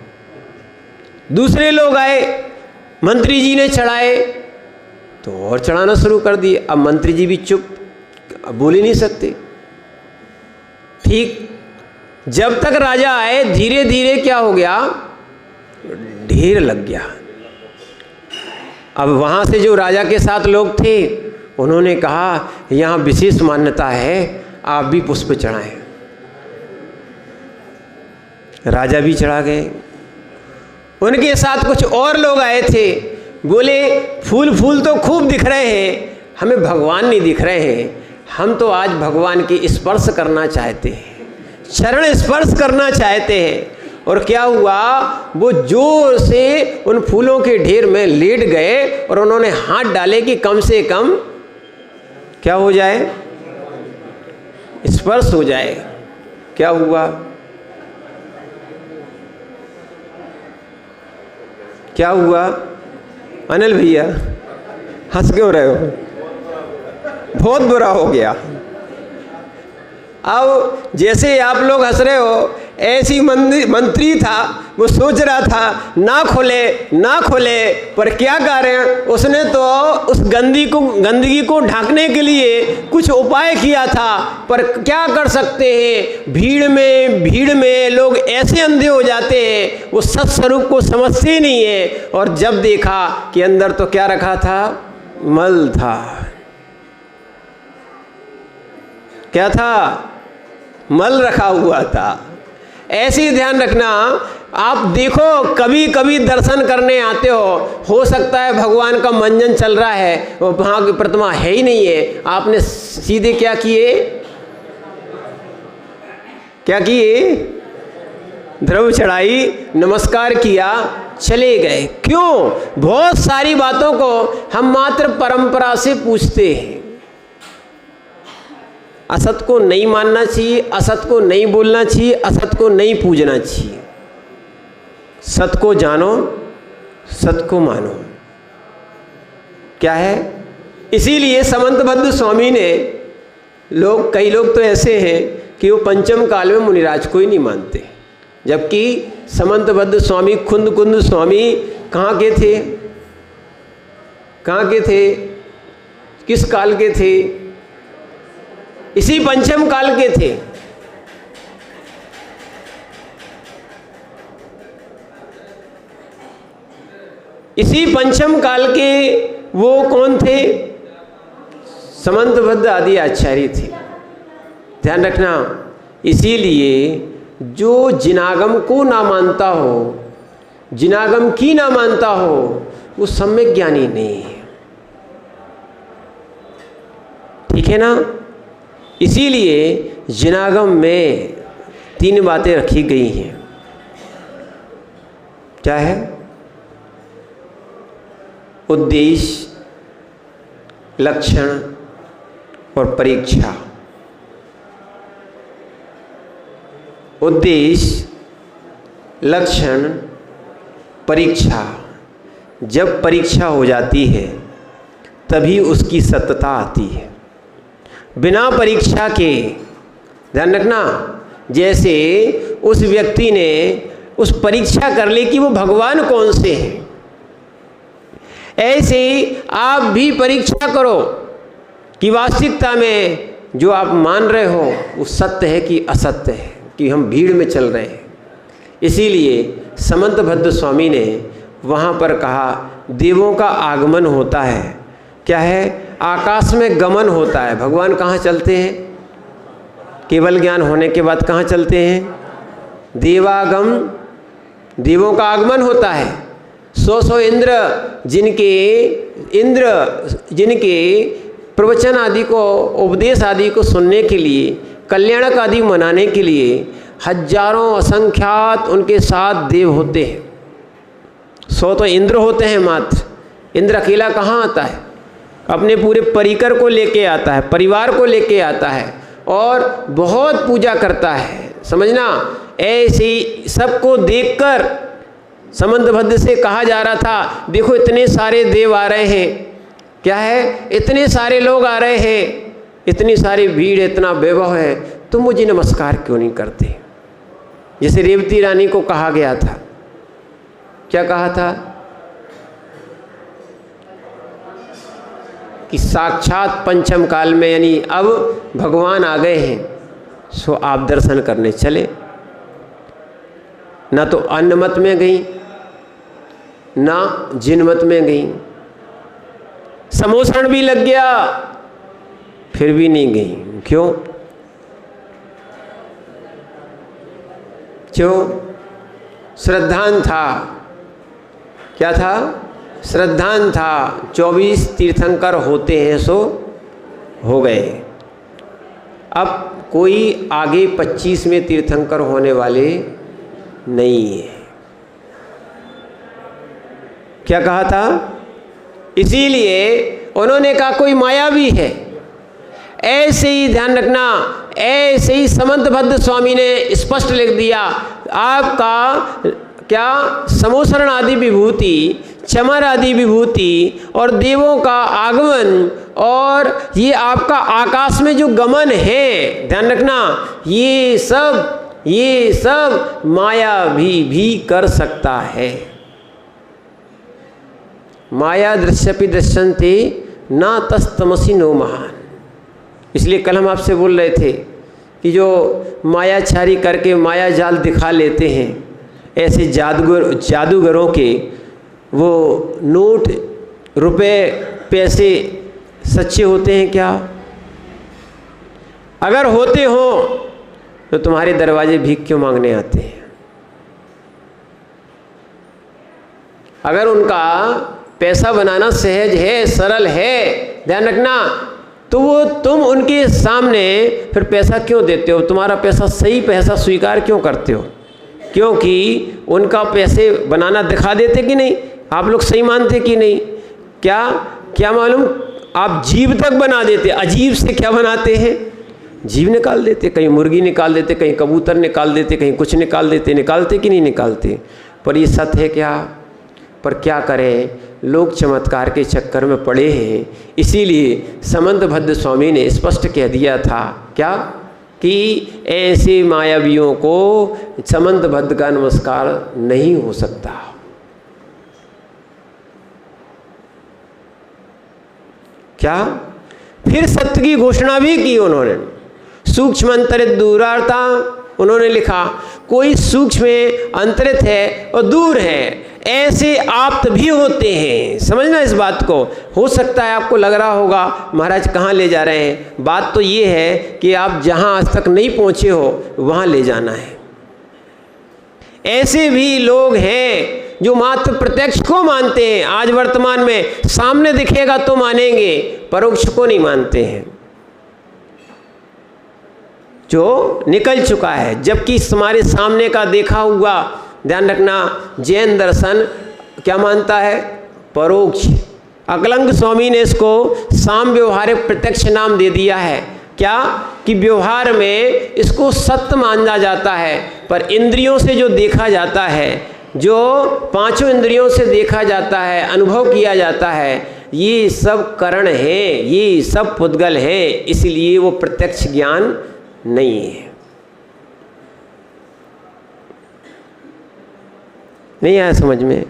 दूसरे लोग आए, मंत्री जी ने चढ़ाए तो और चढ़ाना शुरू कर दिए। अब मंत्री जी भी चुप, अब बोल ही नहीं सकते। ठीक जब तक राजा आए, धीरे धीरे क्या हो गया, ढेर लग गया। अब वहाँ से जो राजा के साथ लोग थे, उन्होंने कहा यहाँ विशेष मान्यता है, आप भी पुष्प चढ़ाएं। राजा भी चढ़ा गए। उनके साथ कुछ और लोग आए थे, बोले फूल तो खूब दिख रहे हैं, हमें भगवान नहीं दिख रहे हैं, हम तो आज भगवान की स्पर्श करना चाहते हैं, चरण स्पर्श करना चाहते हैं। और क्या हुआ, वो जोर से उन फूलों के ढेर में लेट गए और उन्होंने हाथ डाले कि कम से कम क्या हो जाए, स्पर्श हो जाए। क्या हुआ, क्या हुआ? अनिल भैया हंस क्यों रहे हो? बहुत बुरा हो गया। अब जैसे आप लोग हंस रहे हो, ऐसी मंत्री था, वो सोच रहा था ना खोले, पर क्या कारण, उसने तो उस गंदगी को ढांकने के लिए कुछ उपाय किया था। पर क्या कर सकते हैं, भीड़ में लोग ऐसे अंधे हो जाते हैं, वो सत स्वरूप को समझते नहीं है। और जब देखा कि अंदर तो क्या रखा था, मल था। क्या था? मल रखा हुआ था। ऐसे ही ध्यान रखना। आप देखो, कभी कभी दर्शन करने आते हो सकता है भगवान का मंजन चल रहा है, वो वहाँ की प्रतिमा है ही नहीं है, आपने सीधे क्या किए, ध्रुव चढ़ाई, नमस्कार किया, चले गए। क्यों? बहुत सारी बातों को हम मात्र परंपरा से पूछते हैं। असत को नहीं मानना चाहिए, असत को नहीं बोलना चाहिए, असत को नहीं पूजना चाहिए। सत को जानो, सत को मानो। क्या है? इसीलिए समंतभद्र स्वामी ने, कई लोग तो ऐसे हैं कि वो पंचम काल में मुनिराज को ही नहीं मानते, जबकि समंतभद्र स्वामी, खुंद स्वामी कहाँ के थे? किस काल के थे? इसी पंचम काल के थे। इसी पंचम काल के वो कौन थे? समंतभद्र आदि आचार्य थे। ध्यान रखना। इसीलिए जो जिनागम को ना मानता हो, जिनागम की ना मानता हो, वो सम्यक ज्ञानी नहीं है। ठीक है ना? इसीलिए जिनागम में 3 बातें रखी गई हैं। क्या है? उद्देश्य, लक्षण और परीक्षा। उद्देश्य, लक्षण, परीक्षा। जब परीक्षा हो जाती है तभी उसकी सत्यता आती है। बिना परीक्षा के, ध्यान रखना, जैसे उस व्यक्ति ने उस परीक्षा कर ली कि वो भगवान कौन से हैं, ऐसे आप भी परीक्षा करो कि वास्तविकता में जो आप मान रहे हो वो सत्य है कि असत्य है, कि हम भीड़ में चल रहे हैं। इसीलिए समंतभद्र स्वामी ने वहाँ पर कहा देवों का आगमन होता है। क्या है? आकाश में गमन होता है। भगवान कहाँ चलते हैं? केवल ज्ञान होने के बाद कहाँ चलते हैं? देवागम, देवों का आगमन होता है। 100 इंद्र जिनके प्रवचन आदि को, उपदेश आदि को सुनने के लिए, कल्याणक आदि मनाने के लिए हजारों असंख्यात उनके साथ देव होते हैं। 100 तो इंद्र होते हैं मात्र। इंद्र अकेला कहाँ आता है? अपने पूरे परिकर को लेके आता है, परिवार को लेके आता है और बहुत पूजा करता है। समझना, ऐसे सबको देखकर समंतभद्र से कहा जा रहा था, देखो इतने सारे देव आ रहे हैं, क्या है, इतने सारे लोग आ रहे हैं, इतनी सारी भीड़, इतना वैभव है, तुम मुझे नमस्कार क्यों नहीं करते? जैसे रेवती रानी को कहा गया था, क्या कहा था कि साक्षात पंचम काल में, यानी अब भगवान आ गए हैं, सो आप दर्शन करने चले। ना तो अन्न मत में गई, ना जिन मत में गई, समोसण भी लग गया फिर भी नहीं गई। क्यों? श्रद्धान था। क्या था? श्रद्धान था। 24 तीर्थंकर होते हैं सो हो गए। अब कोई आगे 25 में तीर्थंकर होने वाले नहीं है। क्या कहा था? इसीलिए उन्होंने कहा कोई मायावी है। ऐसे ही ध्यान रखना, ऐसे ही समंतभद्र स्वामी ने स्पष्ट लिख दिया, आपका क्या समोसरण आदि विभूति, चमर आदि विभूति और देवों का आगमन और ये आपका आकाश में जो गमन है, ध्यान रखना, ये सब माया भी कर सकता है। माया दृश्यपि दृश्यन्ते ना तस्तमसि नो महान। इसलिए कल हम आपसे बोल रहे थे कि जो मायाचारी करके माया जाल दिखा लेते हैं, ऐसे जादूगरों के वो नोट, रुपए, पैसे सच्चे होते हैं क्या? अगर होते हो तो तुम्हारे दरवाजे भीख क्यों मांगने आते हैं? अगर उनका पैसा बनाना सहज है, सरल है, ध्यान रखना, तो वो तुम उनके सामने फिर पैसा क्यों देते हो? तुम्हारा पैसा, सही पैसा स्वीकार क्यों करते हो? क्योंकि उनका पैसे बनाना दिखा देते कि नहीं? आप लोग सही मानते कि नहीं? क्या मालूम, आप जीव तक बना देते। अजीब से क्या बनाते हैं? जीव निकाल देते, कहीं मुर्गी निकाल देते, कहीं कबूतर निकाल देते, कहीं कुछ निकाल देते। निकालते कि नहीं निकालते? पर ये सत्य है क्या? पर क्या करें, लोग चमत्कार के चक्कर में पड़े हैं। इसीलिए समंतभद्र स्वामी ने स्पष्ट कह दिया था, क्या, कि ऐसे मायावियों को समंतभद्र का नमस्कार नहीं हो सकता। क्या? फिर सत्य की घोषणा भी की उन्होंने। सूक्ष्म अंतरित दूरार्ता, उन्होंने लिखा कोई सूक्ष्म में अंतरित है और दूर है, ऐसे आप्त भी होते हैं। समझना इस बात को। हो सकता है आपको लग रहा होगा महाराज कहाँ ले जा रहे हैं। बात तो ये है कि आप जहाँ आज तक नहीं पहुँचे हो वहाँ ले जाना है। ऐसे भी लोग हैं जो मात्र प्रत्यक्ष को मानते हैं। आज वर्तमान में सामने दिखेगा तो मानेंगे, परोक्ष को नहीं मानते हैं, जो निकल चुका है। जबकि हमारे सामने का देखा हुआ, ध्यान रखना, जैन दर्शन क्या मानता है? परोक्ष। अकलंग स्वामी ने इसको साम व्यवहारिक प्रत्यक्ष नाम दे दिया है। क्या? कि व्यवहार में इसको सत्य माना जाता है, पर इंद्रियों से जो देखा जाता है, जो पांचों इंद्रियों से देखा जाता है, अनुभव किया जाता है, ये सब करण है, ये सब पुद्गल है। इसलिए वो प्रत्यक्ष ज्ञान नहीं है। नहीं आया समझ में?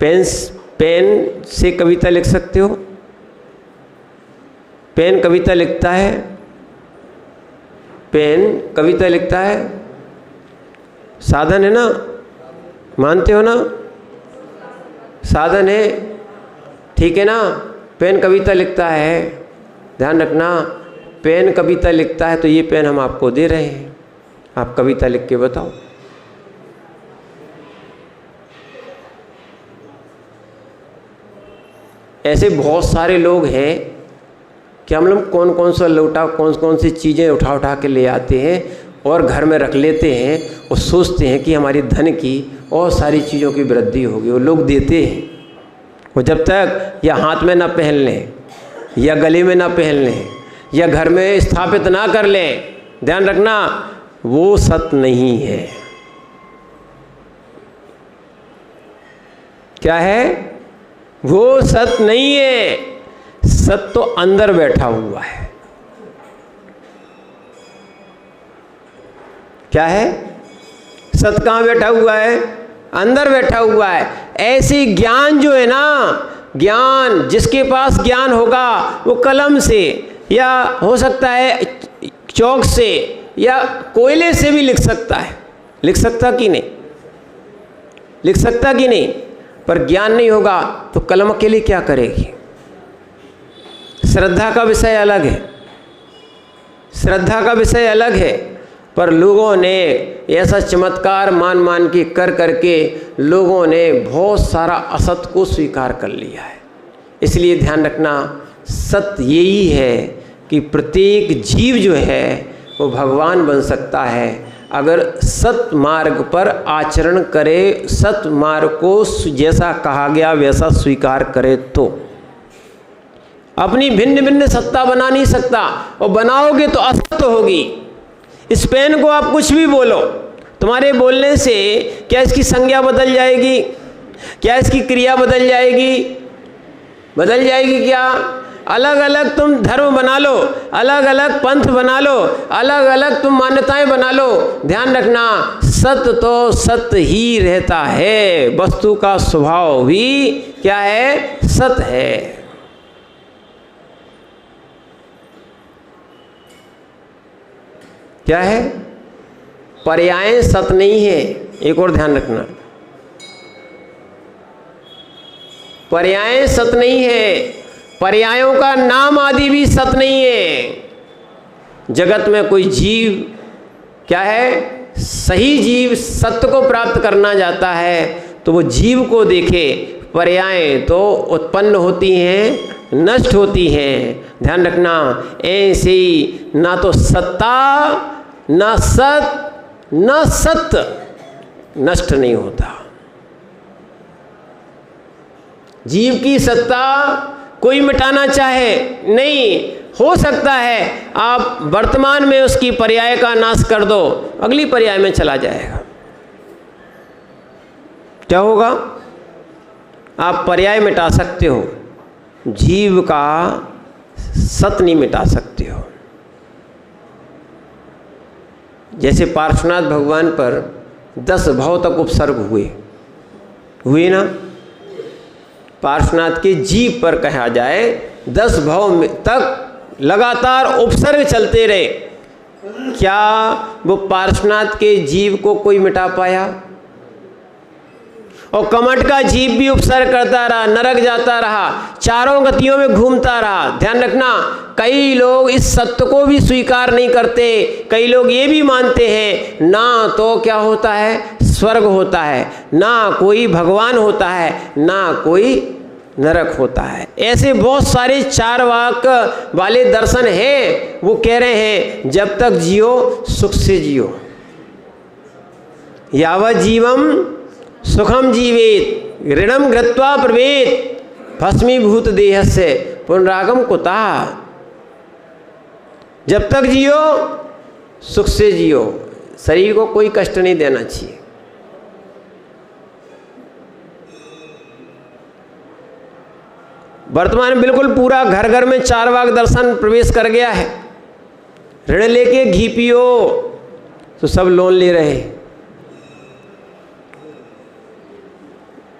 पेन से कविता लिख सकते हो? पेन कविता लिखता है? पेन कविता लिखता है? साधन है ना, मानते हो ना? साधन है, ठीक है ना? पेन कविता लिखता है, ध्यान रखना। पेन कविता लिखता है तो ये पेन हम आपको दे रहे हैं, आप कविता लिख के बताओ। ऐसे बहुत सारे लोग हैं कि हम लोग कौन कौन सा लोटा, कौन कौन सी चीज़ें उठा उठा के ले आते हैं और घर में रख लेते हैं और सोचते हैं कि हमारी धन की और सारी चीज़ों की वृद्धि होगी। वो लोग देते हैं, वो जब तक या हाथ में ना पहन लें या गले में ना पहन लें या घर में स्थापित ना कर लें, ध्यान रखना वो सत नहीं है। क्या है? वो सत नहीं है। सत तो अंदर बैठा हुआ है। क्या है? सत कहाँ बैठा हुआ है? अंदर बैठा हुआ है। ऐसे ज्ञान जो है ना, ज्ञान जिसके पास ज्ञान होगा वो कलम से या हो सकता है चौक से या कोयले से भी लिख सकता है। लिख सकता कि नहीं? लिख सकता कि नहीं? पर ज्ञान नहीं होगा तो कलम अकेले क्या करेगी? श्रद्धा का विषय अलग है, श्रद्धा का विषय अलग है। पर लोगों ने ऐसा चमत्कार मान मान के कर करके लोगों ने बहुत सारा असत को स्वीकार कर लिया है। इसलिए ध्यान रखना, सत्य यही है कि प्रत्येक जीव जो है वो भगवान बन सकता है अगर सत मार्ग पर आचरण करे, सत मार्ग को जैसा कहा गया वैसा स्वीकार करे। तो अपनी भिन्न भिन्न सत्ता बना नहीं सकता, और बनाओगे तो असत्य होगी। इस पेन को आप कुछ भी बोलो, तुम्हारे बोलने से क्या इसकी संज्ञा बदल जाएगी? क्या इसकी क्रिया बदल जाएगी? बदल जाएगी क्या? अलग अलग तुम धर्म बना लो, अलग अलग पंथ बना लो, अलग अलग तुम मान्यताएं बना लो, ध्यान रखना सत्य तो सत्य ही रहता है। वस्तु का स्वभाव भी क्या है? सत्य है। क्या है? पर्याय सत्य नहीं है। एक और ध्यान रखना, पर्याय सत्य नहीं है। पर्यायों का नाम आदि भी सत्य नहीं है। जगत में कोई जीव क्या है? सही जीव सत्य को प्राप्त करना जाता है तो वो जीव को देखे। पर्याय तो उत्पन्न होती हैं, नष्ट होती हैं। ध्यान रखना, ऐसे ही ना तो सत्ता ना सत ना सत्य नष्ट नहीं होता। जीव की सत्ता कोई मिटाना चाहे नहीं, हो सकता है आप वर्तमान में उसकी पर्याय का नाश कर दो, अगली पर्याय में चला जाएगा। क्या होगा? आप पर्याय मिटा सकते हो, जीव का सत नहीं मिटा सकते हो। जैसे पार्श्वनाथ भगवान पर 10 भव तक उपसर्ग हुए ना। पार्श्वनाथ के जीव पर कहा जाए 10 भव तक लगातार उपसर्ग चलते रहे। क्या वो पार्श्वनाथ के जीव को कोई मिटा पाया? और कमठ का जीव भी उपसर्ग करता रहा, नरक जाता रहा, चारों गतियों में घूमता रहा। ध्यान रखना, कई लोग इस सत्य को भी स्वीकार नहीं करते। कई लोग ये भी मानते हैं ना तो क्या होता है? स्वर्ग होता है, ना कोई भगवान होता है, ना कोई नरक होता है। ऐसे बहुत सारे चार वाक वाले दर्शन हैं। वो कह रहे हैं जब तक जियो सुख से जियो, यावत जीवम सुखम जीवेत ऋणम घृत्वा प्रवेत भस्मीभूत देहस्य पुनरागम कुतः। जब तक जियो सुख से जियो, शरीर को कोई कष्ट नहीं देना चाहिए। वर्तमान में बिल्कुल पूरा घर घर में चार वाक दर्शन प्रवेश कर गया है। ऋण लेके घी पियो तो सब लोन ले रहे हैं।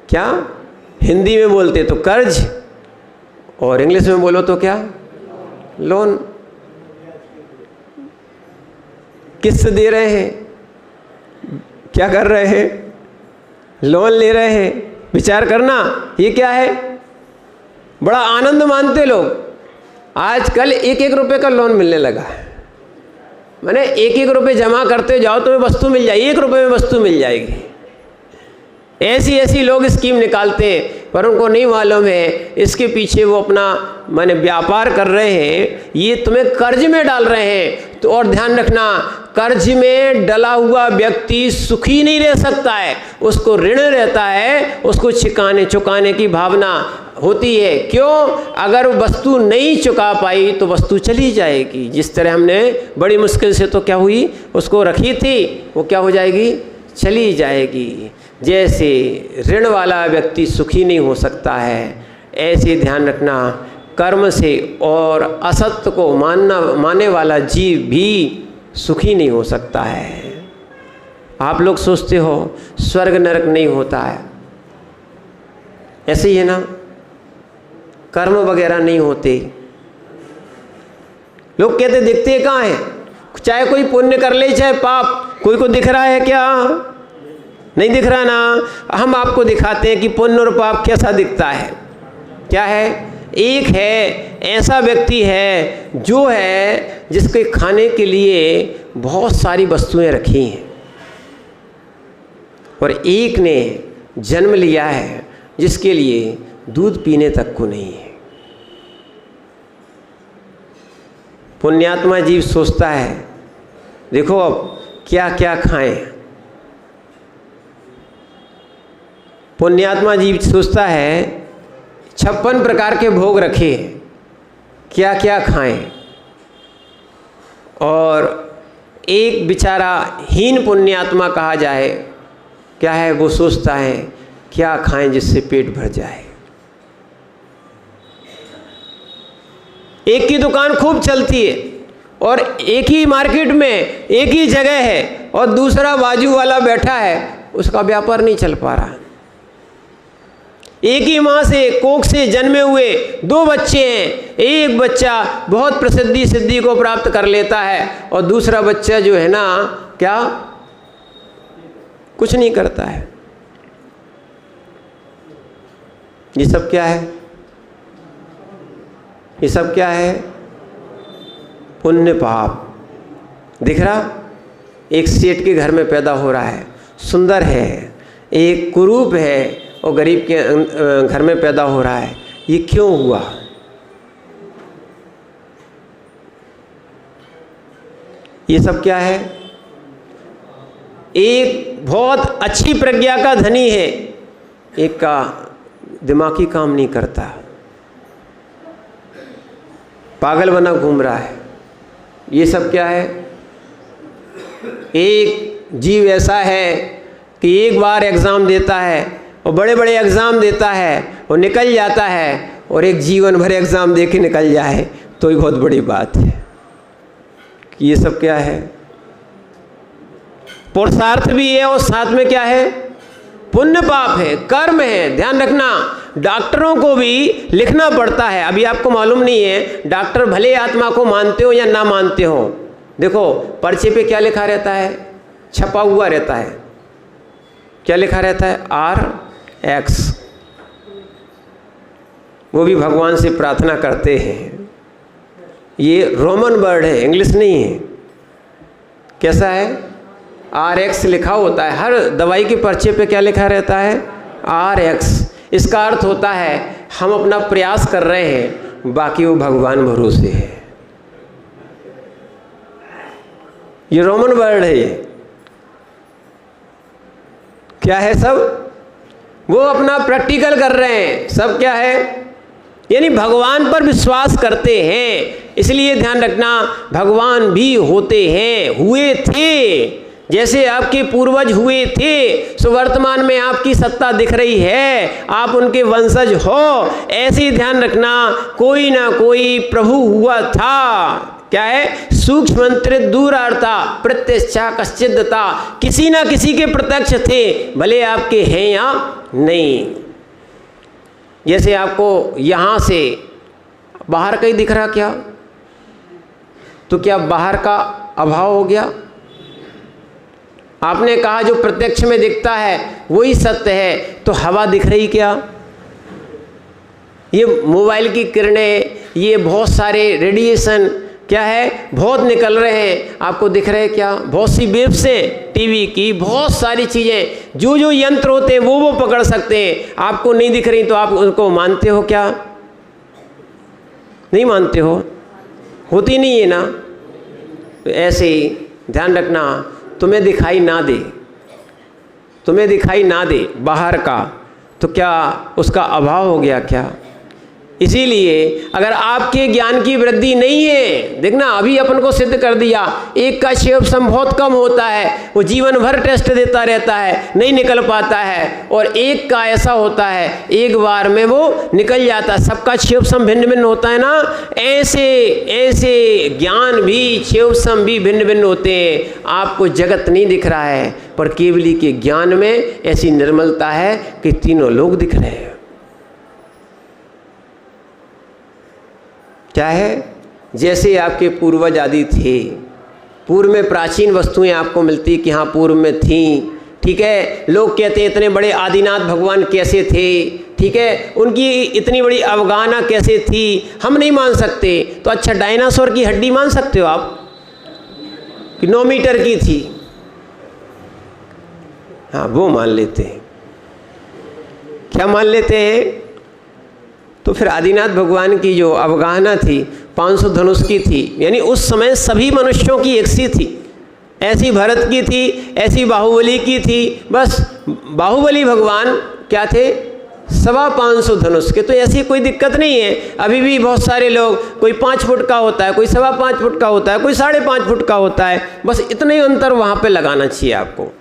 क्या? हिंदी में बोलते तो कर्ज, और इंग्लिश में बोलो तो क्या? लोन। किस्त दे रहे हैं, क्या कर रहे हैं? लोन ले रहे हैं। विचार करना, ये क्या है? बड़ा आनंद मानते लोग। आजकल 1-1 रुपये का लोन मिलने लगा है। मैंने 1-1 रुपये जमा करते जाओ तो वस्तु मिल जाएगी, 1 रुपये में वस्तु मिल जाएगी। ऐसी ऐसी लोग स्कीम निकालते हैं, पर उनको नहीं मालूम है इसके पीछे वो अपना माने व्यापार कर रहे हैं, ये तुम्हें कर्ज में डाल रहे हैं। तो और ध्यान रखना, कर्ज में डला हुआ व्यक्ति सुखी नहीं रह सकता है, उसको ऋण रहता है, उसको चुकाने की भावना होती है। क्यों? अगर वस्तु नहीं चुका पाई तो वस्तु चली जाएगी। जिस तरह हमने बड़ी मुश्किल से तो क्या हुई उसको रखी थी, वो क्या हो जाएगी? चली जाएगी। जैसे ऋण वाला व्यक्ति सुखी नहीं हो सकता है, ऐसे ध्यान रखना कर्म से और असत्य को मानने वाला जीव भी सुखी नहीं हो सकता है। आप लोग सोचते हो स्वर्ग नरक नहीं होता है, ऐसे ही है ना, कर्म वगैरह नहीं होते। लोग कहते दिखते कहाँ हैं? चाहे कोई पुण्य कर ले चाहे पाप, कोई को दिख रहा है क्या? नहीं दिख रहा ना। हम आपको दिखाते हैं कि पुण्य और पाप कैसा दिखता है। क्या है? एक है ऐसा व्यक्ति है जो है जिसके खाने के लिए बहुत सारी वस्तुएं रखी हैं, और एक ने जन्म लिया है जिसके लिए दूध पीने तक को नहीं है। पुण्यात्मा जीव सोचता है देखो अब क्या क्या खाएं। पुण्यात्मा जीव सोचता है 56 प्रकार के भोग रखे, क्या क्या खाएं। और एक बेचारा हीन पुण्यात्मा कहा जाए, क्या है? वो सोचता है क्या खाएं जिससे पेट भर जाए। एक की दुकान खूब चलती है और एक ही मार्केट में एक ही जगह है, और दूसरा बाजू वाला बैठा है, उसका व्यापार नहीं चल पा रहा। एक ही माँ से कोख से जन्मे हुए 2 बच्चे हैं, एक बच्चा बहुत प्रसिद्धि सिद्धि को प्राप्त कर लेता है और दूसरा बच्चा जो है ना क्या कुछ नहीं करता है। ये सब क्या है? ये सब क्या है? पुण्य पाप। दिख रहा? एक सेठ के घर में पैदा हो रहा है, सुंदर है, एक कुरूप है और गरीब के घर में पैदा हो रहा है। ये क्यों हुआ? ये सब क्या है? एक बहुत अच्छी प्रज्ञा का धनी है, एक का दिमागी काम नहीं करता, पागल बना घूम रहा है। ये सब क्या है? एक जीव ऐसा है कि एक बार एग्ज़ाम देता है और बड़े बड़े एग्ज़ाम देता है और निकल जाता है, और एक जीवन भर एग्ज़ाम दे के निकल जाए तो ही बहुत बड़ी बात है। ये सब क्या है? पुरुषार्थ भी है और साथ में क्या है? पुण्य पाप है, कर्म है। ध्यान रखना, डॉक्टरों को भी लिखना पड़ता है। अभी आपको मालूम नहीं है, डॉक्टर भले आत्मा को मानते हो या ना मानते हो, देखो पर्चे पे क्या लिखा रहता है? छपा हुआ रहता है। क्या लिखा रहता है? RX। वो भी भगवान से प्रार्थना करते हैं। ये रोमन वर्ड है, इंग्लिश नहीं है। कैसा है? RX लिखा होता है। हर दवाई के पर्चे पे क्या लिखा रहता है? RX। इसका अर्थ होता है हम अपना प्रयास कर रहे हैं, बाकी वो भगवान भरोसे है। ये रोमन वर्ड है। ये क्या है? सब वो अपना प्रैक्टिकल कर रहे हैं। सब क्या है? यानी भगवान पर विश्वास करते हैं। इसलिए ध्यान रखना, भगवान भी होते हैं, हुए थे। जैसे आपके पूर्वज हुए थे, सो वर्तमान में आपकी सत्ता दिख रही है, आप उनके वंशज हो। ऐसे ही ध्यान रखना, कोई ना कोई प्रभु हुआ था। क्या है? सूक्ष्मंत्रित दूरार्ता प्रत्यक्षा कश्चिदता। किसी ना किसी के प्रत्यक्ष थे, भले आपके हैं या नहीं। जैसे आपको यहाँ से बाहर कहीं दिख रहा क्या? तो क्या बाहर का अभाव हो गया? आपने कहा जो प्रत्यक्ष में दिखता है वही सत्य है, तो हवा दिख रही क्या? ये मोबाइल की किरणें, ये बहुत सारे रेडिएशन क्या है बहुत निकल रहे हैं, आपको दिख रहे हैं क्या? बहुत सी वेव्स हैं टीवी की, बहुत सारी चीज़ें, जो जो यंत्र होते हैं वो पकड़ सकते हैं, आपको नहीं दिख रही तो आप उनको मानते हो क्या? नहीं मानते हो, होती नहीं है ना। तो ऐसे ही ध्यान रखना, तुम्हें दिखाई ना दे, तुम्हें दिखाई ना दे बाहर का, तो क्या उसका अभाव हो गया क्या? इसीलिए अगर आपके ज्ञान की वृद्धि नहीं है, देखना अभी अपन को सिद्ध कर दिया, एक का क्षेप सम बहुत कम होता है, वो जीवन भर टेस्ट देता रहता है, नहीं निकल पाता है, और एक का ऐसा होता है एक बार में वो निकल जाता है। सबका क्षेप सम भिन्न भिन्न होता है ना, ऐसे ऐसे ज्ञान भी क्षेप सम भी भिन्न भिन्न होते हैं। आपको जगत नहीं दिख रहा है, पर केवली के ज्ञान में ऐसी निर्मलता है कि तीनों लोग दिख रहे हैं। क्या है? जैसे आपके पूर्वज आदि थे, पूर्व में प्राचीन वस्तुएं आपको मिलती कि हाँ पूर्व में थी, ठीक है। लोग कहते हैं इतने बड़े आदिनाथ भगवान कैसे थे, ठीक है, उनकी इतनी बड़ी अवगाहना कैसे थी, हम नहीं मान सकते। तो अच्छा डायनासोर की हड्डी मान सकते हो आप कि 9 मीटर की थी? हाँ वो मान लेते हैं। क्या मान लेते हैं? तो फिर आदिनाथ भगवान की जो अवगाहना थी 500 धनुष की थी, यानी उस समय सभी मनुष्यों की एक सी थी। ऐसी भरत की थी, ऐसी बाहुबली की थी, बस बाहुबली भगवान क्या थे? 525 धनुष के। तो ऐसी कोई दिक्कत नहीं है। अभी भी बहुत सारे लोग, कोई 5 फुट का होता है, कोई 5.25 फुट का होता है, कोई 5.5 फुट का होता है, बस इतना ही अंतर वहाँ पे लगाना चाहिए आपको।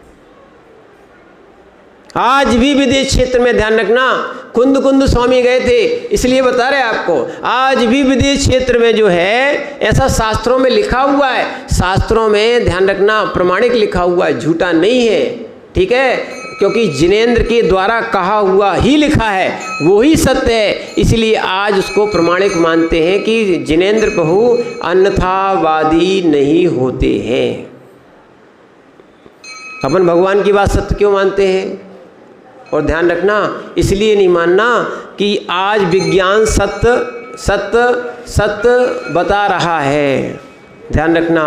आज भी विदेश क्षेत्र में ध्यान रखना, कुंद स्वामी गए थे इसलिए बता रहे आपको, आज भी विदेश क्षेत्र में जो है ऐसा शास्त्रों में लिखा हुआ है, शास्त्रों में ध्यान रखना प्रमाणिक लिखा हुआ है, झूठा नहीं है, ठीक है, क्योंकि जिनेंद्र के द्वारा कहा हुआ ही लिखा है, वो ही सत्य है। इसलिए आज उसको प्रमाणिक मानते हैं कि जिनेंद्र बहु अन्यथावादी नहीं होते हैं। अपन भगवान की बात सत्य क्यों मानते हैं? और ध्यान रखना, इसलिए नहीं मानना कि आज विज्ञान सत्य सत्य सत्य बता रहा है। ध्यान रखना,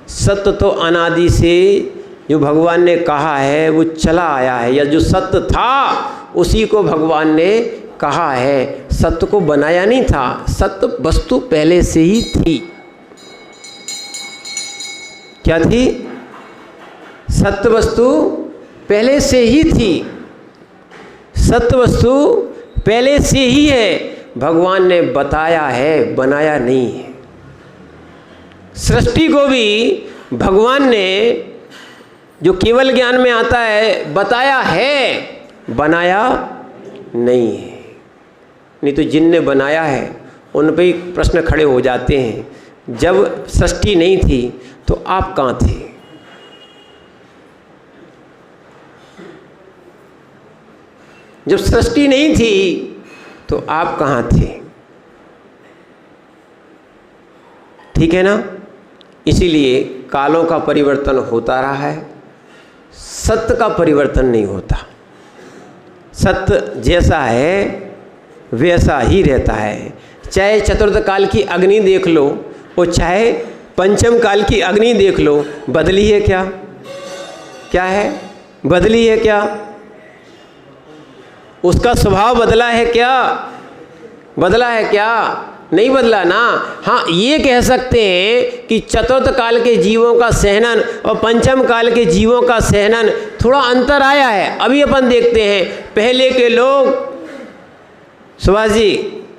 सत्य तो अनादि से जो भगवान ने कहा है वो चला आया है, या जो सत्य था उसी को भगवान ने कहा है, सत्य को बनाया नहीं था। सत्य वस्तु पहले से ही थी। क्या थी? सत्य वस्तु पहले से ही थी। सत्य वस्तु पहले से ही है, भगवान ने बताया है, बनाया नहीं है। सृष्टि को भी भगवान ने, जो केवल ज्ञान में आता है, बताया है, बनाया नहीं है। नहीं तो जिनने बनाया है उन पे प्रश्न खड़े हो जाते हैं, जब सृष्टि नहीं थी तो आप कहाँ थे? जब सृष्टि नहीं थी तो आप कहाँ थे? ठीक है ना। इसीलिए कालों का परिवर्तन होता रहा है, सत्य का परिवर्तन नहीं होता। सत्य जैसा है वैसा ही रहता है। चाहे चतुर्थ काल की अग्नि देख लो और चाहे पंचम काल की अग्नि देख लो, बदली है क्या? क्या है? बदली है क्या? उसका स्वभाव बदला है क्या? बदला है क्या? नहीं बदला ना। हाँ, ये कह सकते हैं कि चतुर्थ काल के जीवों का सहनन और पंचम काल के जीवों का सहनन थोड़ा अंतर आया है। अभी अपन देखते हैं, पहले के लोग, सुभाष जी,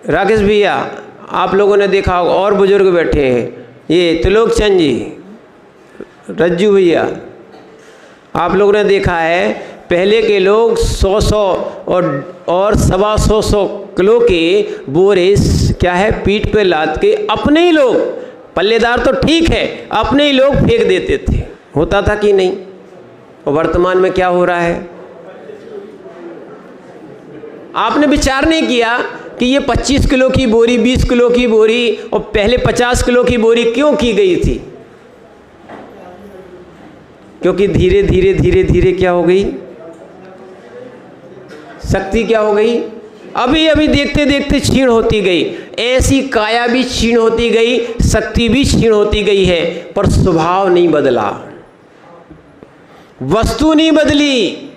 राकेश भैया, आप लोगों ने देखा होगा, और बुजुर्ग बैठे हैं, ये त्रिलोक चंद जी, रज्जू भैया, आप लोगों ने देखा है पहले के लोग 100 और 125 किलो के बोरे क्या है पीठ पे लाद के अपने ही लोग, पल्लेदार तो ठीक है, अपने ही लोग फेंक देते थे। होता था कि नहीं? और वर्तमान में क्या हो रहा है? आपने विचार नहीं किया कि ये 25 किलो की बोरी, 20 किलो की बोरी और पहले 50 किलो की बोरी क्यों की गई थी? क्योंकि धीरे धीरे धीरे धीरे क्या हो गई? शक्ति क्या हो गई? अभी अभी देखते देखते क्षीण होती गई। ऐसी काया भी क्षीण होती गई, शक्ति भी क्षीण होती गई है, पर स्वभाव नहीं बदला, वस्तु नहीं बदली।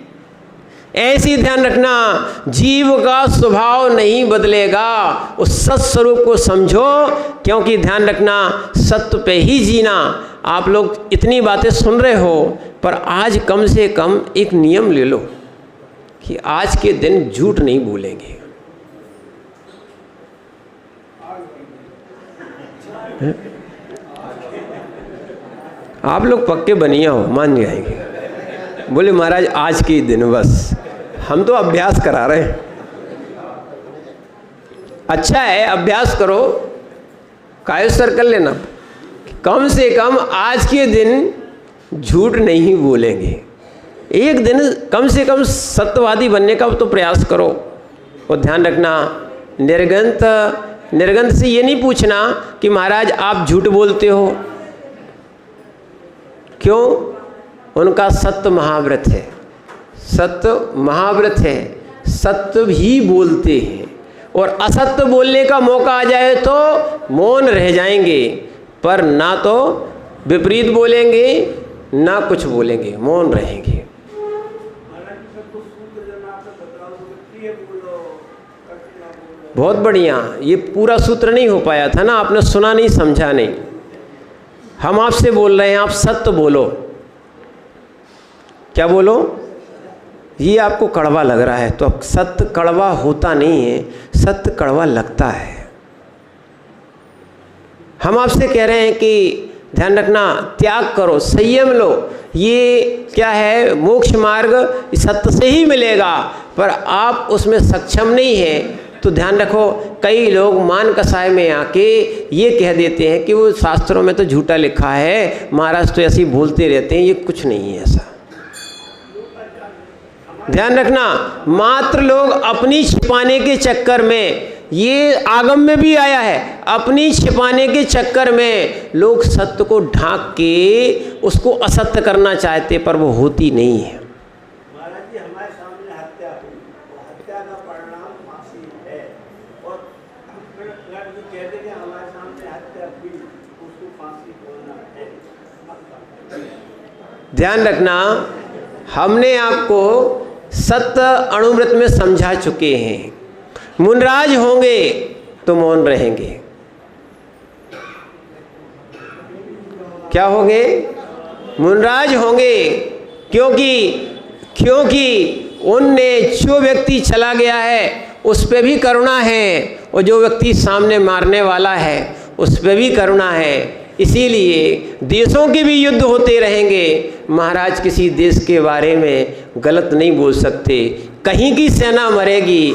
ऐसी ध्यान रखना, जीव का स्वभाव नहीं बदलेगा। उस सत स्वरूप को समझो, क्योंकि ध्यान रखना सत्य पे ही जीना। आप लोग इतनी बातें सुन रहे हो, पर आज कम से कम एक नियम ले लो कि आज के दिन झूठ नहीं बोलेंगे। आप लोग पक्के बनिया हो, मान जाएंगे। बोले महाराज आज के दिन बस, हम तो अभ्यास करा रहे हैं। अच्छा है, अभ्यास करो, कायस्तर कर लेना, कम से कम आज के दिन झूठ नहीं बोलेंगे। एक दिन कम से कम सत्यवादी बनने का तो प्रयास करो। और ध्यान रखना, निर्गंत से ये नहीं पूछना कि महाराज आप झूठ बोलते हो, क्यों? उनका सत्य महाव्रत है, सत्य महाव्रत है, सत्य भी बोलते हैं। और असत्य बोलने का मौका आ जाए तो मौन रह जाएंगे, पर ना तो विपरीत बोलेंगे ना कुछ बोलेंगे, मौन रहेंगे। बहुत बढ़िया, ये पूरा सूत्र नहीं हो पाया था ना, आपने सुना नहीं, समझा नहीं। हम आपसे बोल रहे हैं, आप सत्य बोलो। क्या बोलो? ये आपको कड़वा लग रहा है, तो सत्य कड़वा होता नहीं है, सत्य कड़वा लगता है। हम आपसे कह रहे हैं कि ध्यान रखना, त्याग करो, संयम लो। ये क्या है? मोक्ष मार्ग सत्य से ही मिलेगा, पर आप उसमें सक्षम नहीं है। तो ध्यान रखो, कई लोग मान कसाय में आके ये कह देते हैं कि वो शास्त्रों में तो झूठा लिखा है, महाराज तो ऐसे ही बोलते रहते हैं। ये कुछ नहीं है ऐसा। ध्यान रखना, मात्र लोग अपनी छिपाने के चक्कर में, ये आगम में भी आया है, अपनी छिपाने के चक्कर में लोग सत्य को ढांक के उसको असत्य करना चाहते, पर वो होती नहीं है। महाराज जी, हमारे सामने हत्या हुई, हत्या का परिणाम फांसी है, और कहते कि हमारे सामने हत्या हुई, उसको फांसी होना है। ध्यान रखना, हमने आपको सत्य अणुव्रत में समझा चुके हैं। मुनराज होंगे तो मौन रहेंगे। क्या होंगे? मुनराज होंगे। क्योंकि उनने जो व्यक्ति चला गया है उस पे भी करुणा है, और जो व्यक्ति सामने मारने वाला है उस पे भी करुणा है। इसीलिए देशों के भी युद्ध होते रहेंगे, महाराज किसी देश के बारे में गलत नहीं बोल सकते। कहीं की सेना मरेगी,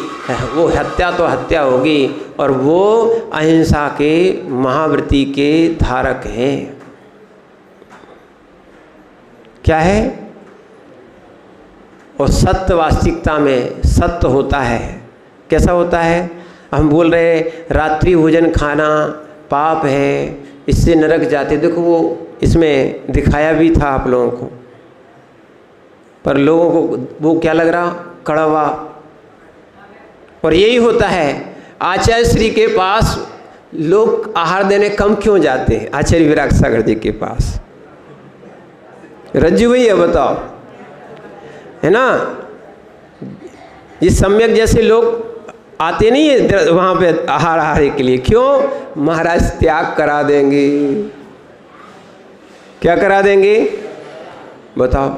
वो हत्या तो हत्या होगी, और वो अहिंसा के महाव्रती के धारक हैं। क्या है? और सत्य वास्तविकता में सत्य होता है। कैसा होता है? हम बोल रहे रात्रि भोजन खाना पाप है, इससे नरक जाते। देखो वो इसमें दिखाया भी था आप लोगों को, पर लोगों को वो क्या लग रहा? कड़वा। और यही होता है, आचार्य श्री के पास लोग आहार देने कम क्यों जाते हैं? आचार्य विराग सागर जी के पास रज्जु भैया बताओ, है ना? ये सम्यक जैसे लोग आते नहीं है वहाँ पे आहार के लिए। क्यों? महाराज त्याग करा देंगे। क्या करा देंगे? बताओ।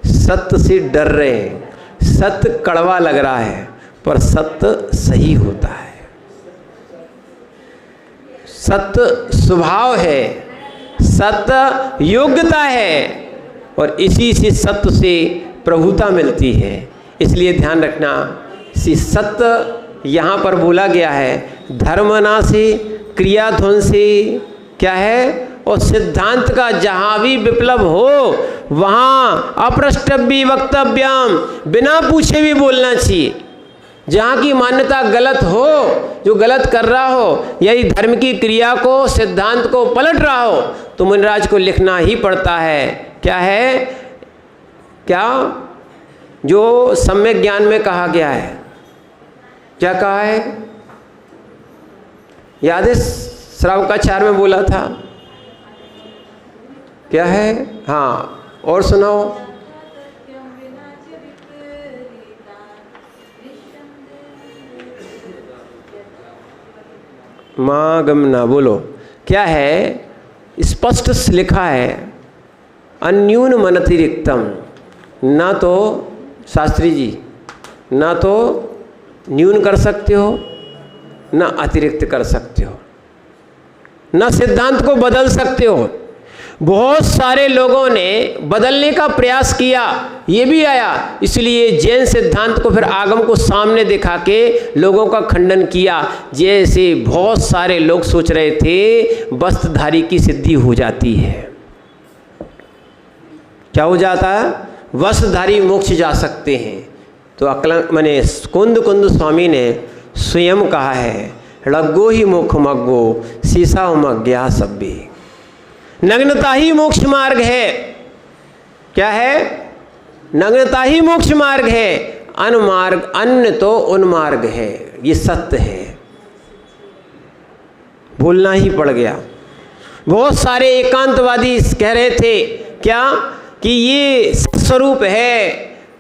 सत्य से डर रहे हैं, सत्य कड़वा लग रहा है, पर सत्य सही होता है। सत्य स्वभाव है, सत्य योग्यता है, और इसी से सत्य से प्रभुता मिलती है। इसलिए ध्यान रखना, सत्य यहाँ पर बोला गया है, धर्मना से क्रिया ध्वंसी क्या है? और सिद्धांत का जहाँ भी विप्लव हो वहाँ अप्रष्टव्य वक्तव्यम, बिना पूछे भी बोलना चाहिए। जहाँ की मान्यता गलत हो, जो गलत कर रहा हो, यदि धर्म की क्रिया को सिद्धांत को पलट रहा हो, तो मुनिराज को लिखना ही पड़ता है। क्या है? क्या जो सम्यक ज्ञान में कहा गया है? क्या कहा है? याद है श्रावकाचार्य में बोला था, क्या है? हाँ, और सुनाओ। माँ गम ना बोलो, क्या है? स्पष्ट से लिखा है, अन्यून मनतिरिक्तम, ना तो शास्त्री जी ना तो न्यून कर सकते हो ना अतिरिक्त कर सकते हो, ना सिद्धांत को बदल सकते हो। बहुत सारे लोगों ने बदलने का प्रयास किया, ये भी आया, इसलिए जैन सिद्धांत को फिर आगम को सामने दिखा के लोगों का खंडन किया। जैसे बहुत सारे लोग सोच रहे थे वस्त्रधारी की सिद्धि हो जाती है। क्या हो जाता है? वस्त्रधारी मोक्ष जा सकते हैं। तो अकलंक माने कुंद स्वामी ने स्वयं कहा है, लग्गो ही मुख मग्गो सीसा उमज्ञा सब्बी, नग्नता ही मोक्ष मार्ग है। क्या है? नग्नता ही मोक्ष मार्ग है, अनमार्ग अन्य तो उन्मार्ग है। ये सत्य है, भूलना ही पड़ गया। बहुत सारे एकांतवादी कह रहे थे क्या कि ये स्वरूप है,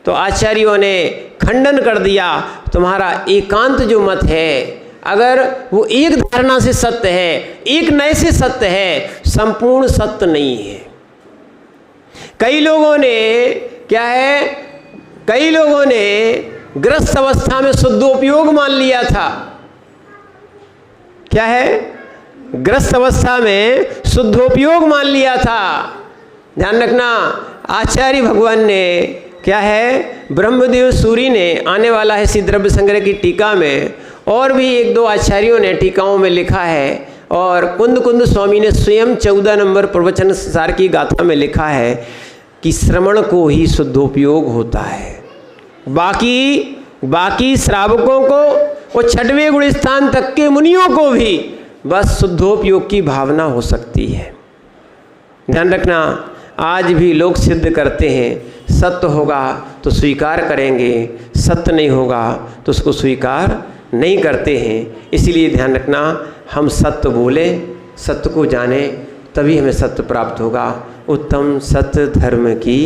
तो आचार्यों ने खंडन कर दिया। तुम्हारा एकांत जो मत है, अगर वो एक धारणा से सत्य है, एक नए से सत्य है, संपूर्ण सत्य नहीं है। कई लोगों ने क्या है, कई लोगों ने ग्रस्त अवस्था में शुद्धोपयोग मान लिया था। क्या है? ग्रस्त अवस्था में शुद्धोपयोग मान लिया था। ध्यान रखना, आचार्य भगवान ने क्या है, ब्रह्मदेव सूरी ने आने वाला है श्री द्रव्य संग्रह की टीका में, और भी एक दो आचार्यों ने टीकाओं में लिखा है, और कुंद स्वामी ने स्वयं 14 नंबर प्रवचन सार की गाथा में लिखा है कि श्रवण को ही शुद्धोपयोग होता है। बाकी श्रावकों को और 6वें गुण स्थान तक के मुनियों को भी बस शुद्धोपयोग की भावना हो सकती है। ध्यान रखना, आज भी लोग सिद्ध करते हैं सत्य होगा तो स्वीकार करेंगे, सत्य नहीं होगा तो उसको स्वीकार नहीं करते हैं। इसीलिए ध्यान रखना, हम सत्य बोले, सत्य को जाने, तभी हमें सत्य प्राप्त होगा। उत्तम सत्य धर्म की